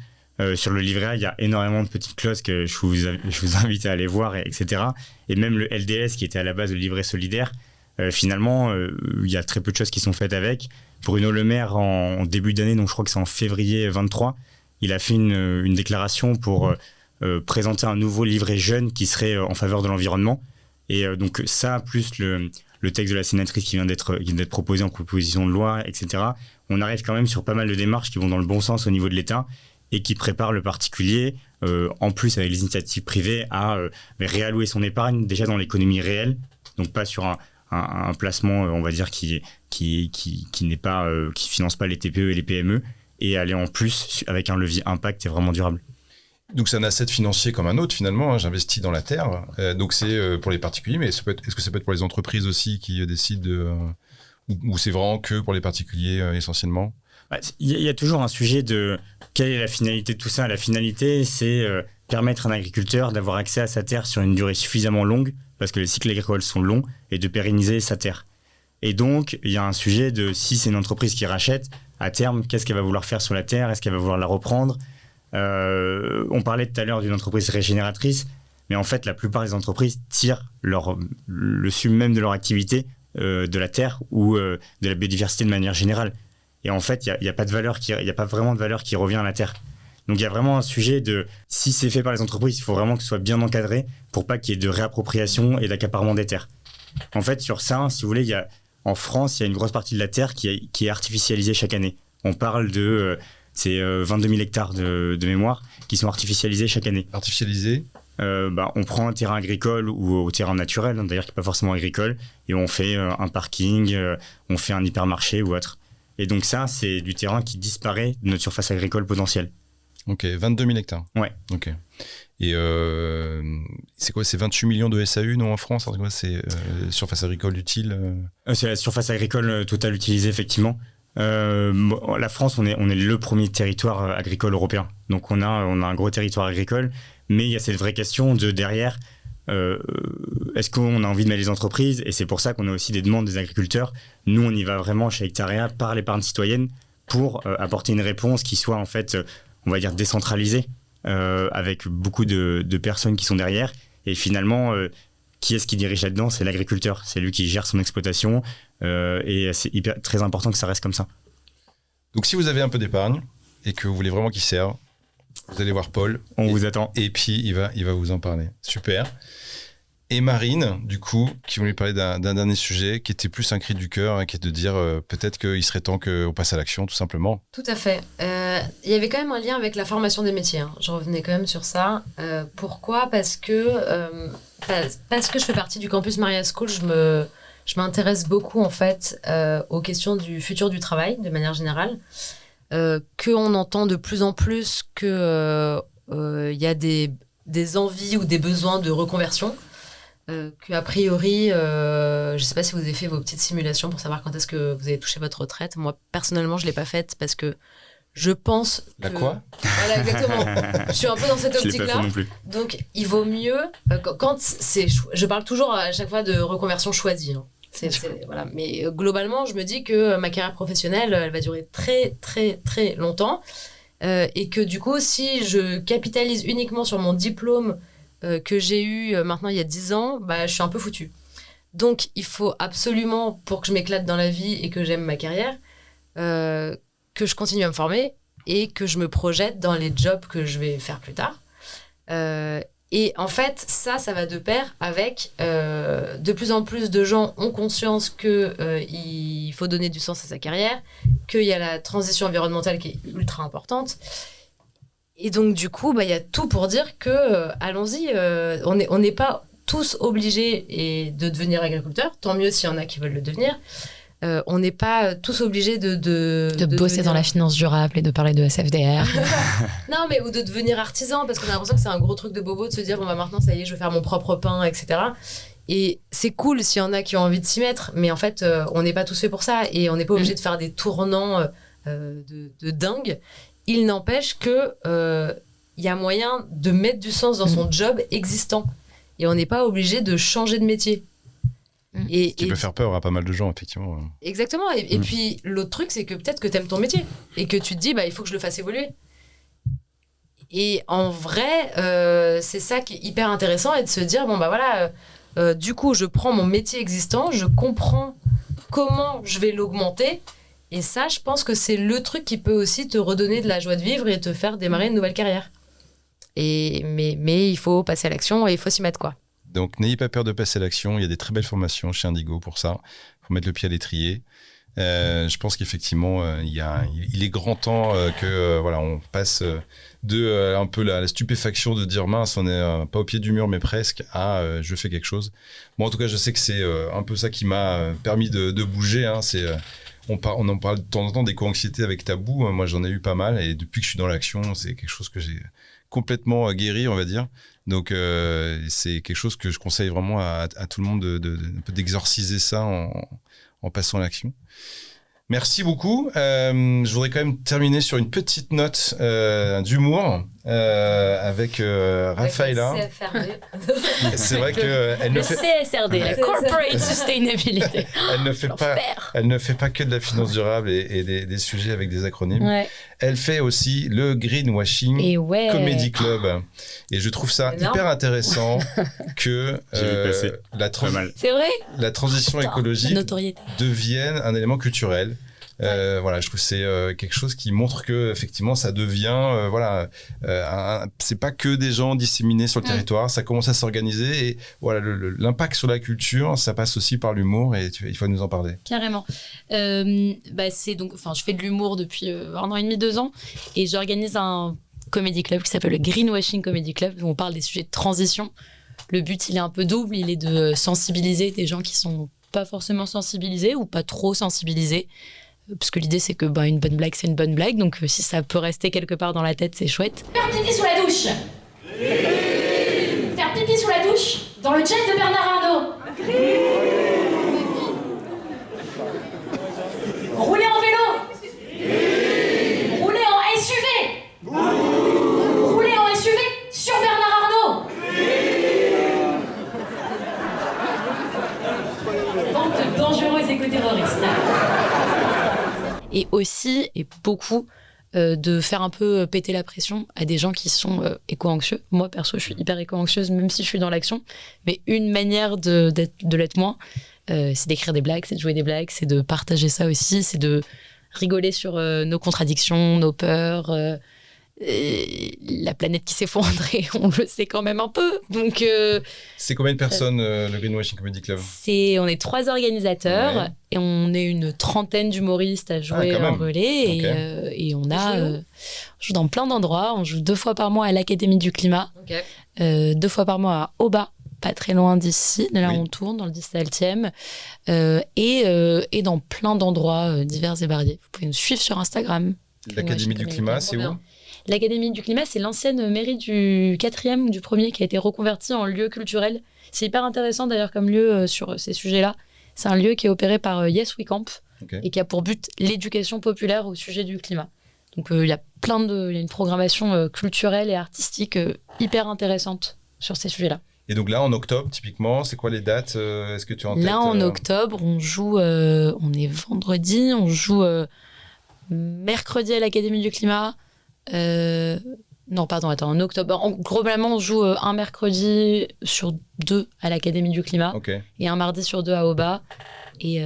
Sur le livret A, il y a énormément de petites clauses que je vous invite à aller voir, etc. Et même le LDS qui était à la base le livret solidaire, finalement, il y a très peu de choses qui sont faites avec. Bruno Le Maire, en début d'année, donc je crois que c'est en février 23, il a fait une déclaration pour présenter un nouveau livret jeune qui serait en faveur de l'environnement. Et donc ça, plus le texte de la sénatrice qui vient d'être proposé en proposition de loi, etc., on arrive quand même sur pas mal de démarches qui vont dans le bon sens au niveau de l'État et qui préparent le particulier, en plus avec les initiatives privées, à réallouer son épargne déjà dans l'économie réelle, donc pas sur un placement, on va dire, qui finance pas les TPE et les PME, et aller en plus avec un levier impact et vraiment durable. Donc c'est un asset financier comme un autre finalement, hein, j'investis dans la terre, donc c'est pour les particuliers, mais est-ce que ça peut être pour les entreprises aussi qui décident ou c'est vraiment que pour les particuliers essentiellement ? Il y a toujours un sujet de quelle est la finalité de tout ça. La finalité, c'est permettre à un agriculteur d'avoir accès à sa terre sur une durée suffisamment longue, parce que les cycles agricoles sont longs, et de pérenniser sa terre. Et donc, il y a un sujet de si c'est une entreprise qui rachète, à terme, qu'est-ce qu'elle va vouloir faire sur la terre ? Est-ce qu'elle va vouloir la reprendre ? On parlait tout à l'heure d'une entreprise régénératrice, mais en fait, la plupart des entreprises tirent le summe même de leur activité de la terre ou de la biodiversité de manière générale. Et en fait, il n'y a pas vraiment de valeur qui revient à la terre. Donc il y a vraiment un sujet de, si c'est fait par les entreprises, il faut vraiment que ce soit bien encadré pour pas qu'il y ait de réappropriation et d'accaparement des terres. En fait, sur ça, si vous voulez, en France, il y a une grosse partie de la terre qui est artificialisée chaque année. On parle de 22 000 hectares de mémoire qui sont artificialisés chaque année. Artificialisés ? On prend un terrain agricole ou au terrain naturel, d'ailleurs qui n'est pas forcément agricole, et on fait un parking, on fait un hypermarché ou autre. Et donc ça, c'est du terrain qui disparaît de notre surface agricole potentielle. Ok, 22 000 hectares. Ouais. Ok. Et c'est quoi ? C'est 28 millions de SAU, non, en France ? C'est surface agricole utile C'est la surface agricole totale utilisée, effectivement. La France, on est le premier territoire agricole européen. Donc on a un gros territoire agricole, mais il y a cette vraie question de derrière, est-ce qu'on a envie de mettre les entreprises ? Et c'est pour ça qu'on a aussi des demandes des agriculteurs. Nous, on y va vraiment chez Hectarea par l'épargne citoyenne pour apporter une réponse qui soit en fait, on va dire, décentralisée, avec beaucoup de personnes qui sont derrière. Et finalement, qui est-ce qui dirige là-dedans ? C'est l'agriculteur. C'est lui qui gère son exploitation. Et c'est très important que ça reste comme ça. Donc si vous avez un peu d'épargne et que vous voulez vraiment qu'il serve, vous allez voir Paul. On vous attend. Et puis il va vous en parler. Super. Et Marine, du coup, qui voulait parler d'un dernier sujet qui était plus un cri du cœur, qui est de dire peut-être qu'il serait temps qu'on passe à l'action, tout simplement. Tout à fait. Il y avait quand même un lien avec la formation des métiers. Hein. Je revenais quand même sur ça. Pourquoi ? Parce que je fais partie du campus Maria School, je m'intéresse beaucoup en fait aux questions du futur du travail, de manière générale. Qu'on entend de plus en plus qu'il y a des envies ou des besoins de reconversion. qu'a priori, je ne sais pas si vous avez fait vos petites simulations pour savoir quand est-ce que vous allez toucher votre retraite. Moi, personnellement, je ne l'ai pas faite parce que je pense La que... quoi? Voilà, exactement. Je suis un peu dans cette Je l'ai pas fait optique-là. non plus. Donc, il vaut mieux... quand c'est... Je parle toujours à chaque fois de reconversion choisie. Hein. Voilà. Mais globalement, je me dis que ma carrière professionnelle, elle va durer très, très, très longtemps. Et que du coup, si je capitalise uniquement sur mon diplôme que j'ai eu maintenant il y a 10 ans, bah, je suis un peu foutue. Donc, il faut absolument, pour que je m'éclate dans la vie et que j'aime ma carrière, que je continue à me former et que je me projette dans les jobs que je vais faire plus tard. Et en fait, ça va de pair avec de plus en plus de gens ont conscience qu'il faut donner du sens à sa carrière, qu'il y a la transition environnementale qui est ultra importante. Et donc, du coup, il y a tout pour dire que, allons-y, on n'est pas tous obligés de devenir agriculteurs, tant mieux s'il y en a qui veulent le devenir. On n'est pas tous obligés de bosser dans la finance durable et de parler de SFDR. Non, mais ou de devenir artisan, parce qu'on a l'impression que c'est un gros truc de bobo de se dire, bon, bah maintenant, ça y est, je vais faire mon propre pain, etc. Et c'est cool s'il y en a qui ont envie de s'y mettre, mais en fait, on n'est pas tous faits pour ça et on n'est pas obligé de faire des tournants de dingue. Il n'empêche que y a moyen de mettre du sens dans son job existant. Et on n'est pas obligé de changer de métier. Ce qui peut faire peur à pas mal de gens, effectivement. Exactement. Et puis, l'autre truc, c'est que peut-être que tu aimes ton métier et que tu te dis, il faut que je le fasse évoluer. Et en vrai, c'est ça qui est hyper intéressant, et de se dire, du coup, je prends mon métier existant, je comprends comment je vais l'augmenter. Et ça, je pense que c'est le truc qui peut aussi te redonner de la joie de vivre et te faire démarrer une nouvelle carrière. Mais il faut passer à l'action et il faut s'y mettre, quoi. Donc, n'ayez pas peur de passer à l'action. Il y a des très belles formations chez Indigo pour ça. Il faut mettre le pied à l'étrier. Je pense qu'effectivement, il est grand temps on passe de un peu la stupéfaction de dire mince, on n'est pas au pied du mur, mais presque, à je fais quelque chose. Moi, en tout cas, je sais que c'est un peu ça qui m'a permis de bouger. Hein. On en parle de temps en temps d'éco-anxiété avec Tabou. Moi, j'en ai eu pas mal. Et depuis que je suis dans l'action, c'est quelque chose que j'ai complètement guéri, on va dire. Donc, c'est quelque chose que je conseille vraiment à tout le monde un peu d'exorciser ça en passant à l'action. Merci beaucoup. Je voudrais quand même terminer sur une petite note d'humour avec Raphaëla. Avec le CFRD. C'est vrai qu'elle Le CSRD, la Corporate Sustainability. Elle ne fait pas que de la finance durable et des sujets avec des acronymes. Ouais. Elle fait aussi le Greenwashing Et ouais. Comedy Club. Et je trouve ça Énorme. hyper intéressant que C'est vrai. la transition écologique Notoriété. devienne un élément culturel. Je trouve que c'est quelque chose qui montre que effectivement ça devient c'est pas que des gens disséminés sur le territoire, ça commence à s'organiser et voilà l'impact sur la culture, ça passe aussi par l'humour et il faut nous en parler. Carrément. C'est donc, je fais de l'humour depuis 1 an et demi, 2 ans, et j'organise un comedy club qui s'appelle le Greenwashing Comedy Club, où on parle des sujets de transition. Le but, il est un peu double, il est de sensibiliser des gens qui sont pas forcément sensibilisés ou pas trop sensibilisés. Parce que l'idée, c'est que une bonne blague, c'est une bonne blague. Donc, si ça peut rester quelque part dans la tête, c'est chouette. Faire pipi sous la douche. Faire pipi sous la douche dans le jet de Bernard Arnault. Rouler en vélo. Rouler en SUV. Rouler en SUV sur Bernard Arnault. Bande de dangereux éco-terroristes. Et aussi, et beaucoup, de faire un peu péter la pression à des gens qui sont éco-anxieux. Moi, perso, je suis hyper éco-anxieuse, même si je suis dans l'action. Mais une manière de l'être moins, c'est d'écrire des blagues, c'est de jouer des blagues, c'est de partager ça aussi, c'est de rigoler sur nos contradictions, nos peurs, la planète qui s'effondre, et on le sait quand même un peu. Donc, c'est combien de personnes le Greenwashing Comedy Club? on est 3 organisateurs, ouais. Et on est une 30aine d'humoristes à jouer en relais. Okay. Et on joue dans plein d'endroits. On joue 2 fois par mois à l'Académie du Climat, 2 fois par mois à Auba, pas très loin d'ici. Là, on tourne dans le 17e. Et dans plein d'endroits divers et variés. Vous pouvez nous suivre sur Instagram. L'Académie du Climat, c'est où? L'Académie du Climat, c'est l'ancienne mairie du 4e ou du 1er qui a été reconvertie en lieu culturel C'est hyper intéressant d'ailleurs comme lieu sur ces sujets-là. C'est un lieu qui est opéré par Yes We Camp et qui a pour but l'éducation populaire au sujet du climat. Donc il y a une programmation culturelle et artistique hyper intéressante sur ces sujets-là. Et donc là, en octobre, typiquement, c'est quoi les dates? Est-ce que tu as en tête? Là, en octobre, on joue, on est vendredi, on joue mercredi à l'Académie du Climat. Non, pardon, attends, en octobre. Globalement, on joue un mercredi sur 2 à l'Académie du Climat et un mardi sur 2 à Auba et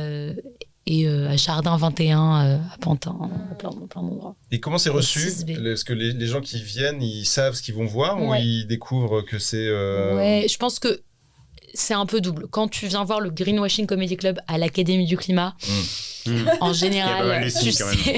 à Jardin 21 à Pantin, plein d'endroits. Et comment c'est reçu? Est-ce que les gens qui viennent, ils savent ce qu'ils vont voir ou ils découvrent que c'est... Ouais, je pense que c'est un peu double. Quand tu viens voir le Greenwashing Comedy Club à l'Académie du Climat, en général, tu sais,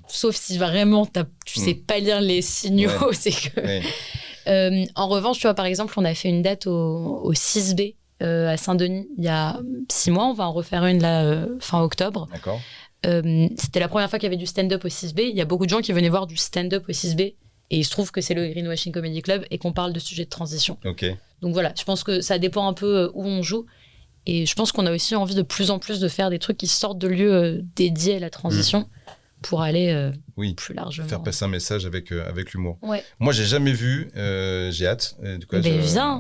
sauf si vraiment tu sais pas lire les signaux, c'est que... en revanche, tu vois, par exemple, on a fait une date au 6B à Saint-Denis il y a 6 mois. On va en refaire une là fin octobre. D'accord. C'était la première fois qu'il y avait du stand-up au 6B. Il y a beaucoup de gens qui venaient voir du stand-up au 6B et il se trouve que c'est le Greenwashing Comedy Club et qu'on parle de sujets de transition. Donc voilà, je pense que ça dépend un peu où on joue et je pense qu'on a aussi envie de plus en plus de faire des trucs qui sortent de lieux dédiés à la transition pour aller plus largement. Faire passer un message avec l'humour. Ouais. Moi, j'ai jamais vu, j'ai hâte. Du coup, viens.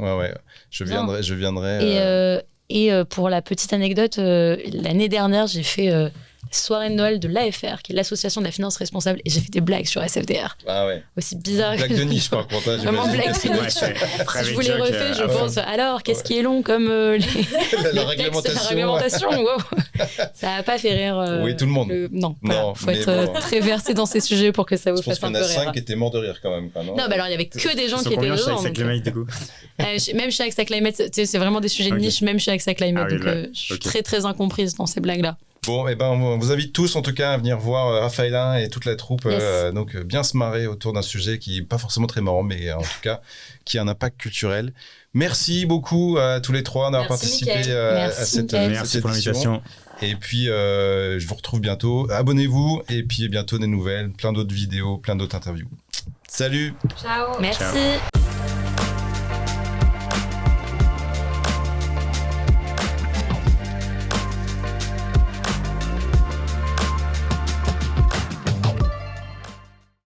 Je viendrai. Et pour la petite anecdote, l'année dernière, j'ai fait soirée de Noël de l'AFR, qui est l'association de la finance responsable, et j'ai fait des blagues sur SFDR. Aussi bizarre blague de niche, par contre. Vraiment blague de niche. Si je vous les refais, je pense. Alors, qu'est-ce qui est long comme la réglementation. La réglementation, wow. Ça n'a pas fait rire. Oui, tout le monde. Non, faut être très versé dans ces sujets pour que ça vous fasse un peu rire. Je pense qu'il y en a 5 qui étaient morts de rire quand même. Non, mais alors il y avait que des gens qui étaient dedans. Même chez AXA Climate, c'est vraiment des sujets de niche, même chez AXA Climate. Donc je suis très très incomprise dans ces blagues-là. Bon, on vous invite tous en tout cas à venir voir Raphaëlin et toute la troupe, donc bien se marrer autour d'un sujet qui n'est pas forcément très marrant, mais en tout cas qui a un impact culturel. Merci beaucoup à tous les trois d'avoir participé à cette Merci pour l'invitation. Et puis je vous retrouve bientôt. Abonnez-vous et puis bientôt des nouvelles, plein d'autres vidéos, plein d'autres interviews. Salut. Ciao. Merci. Ciao.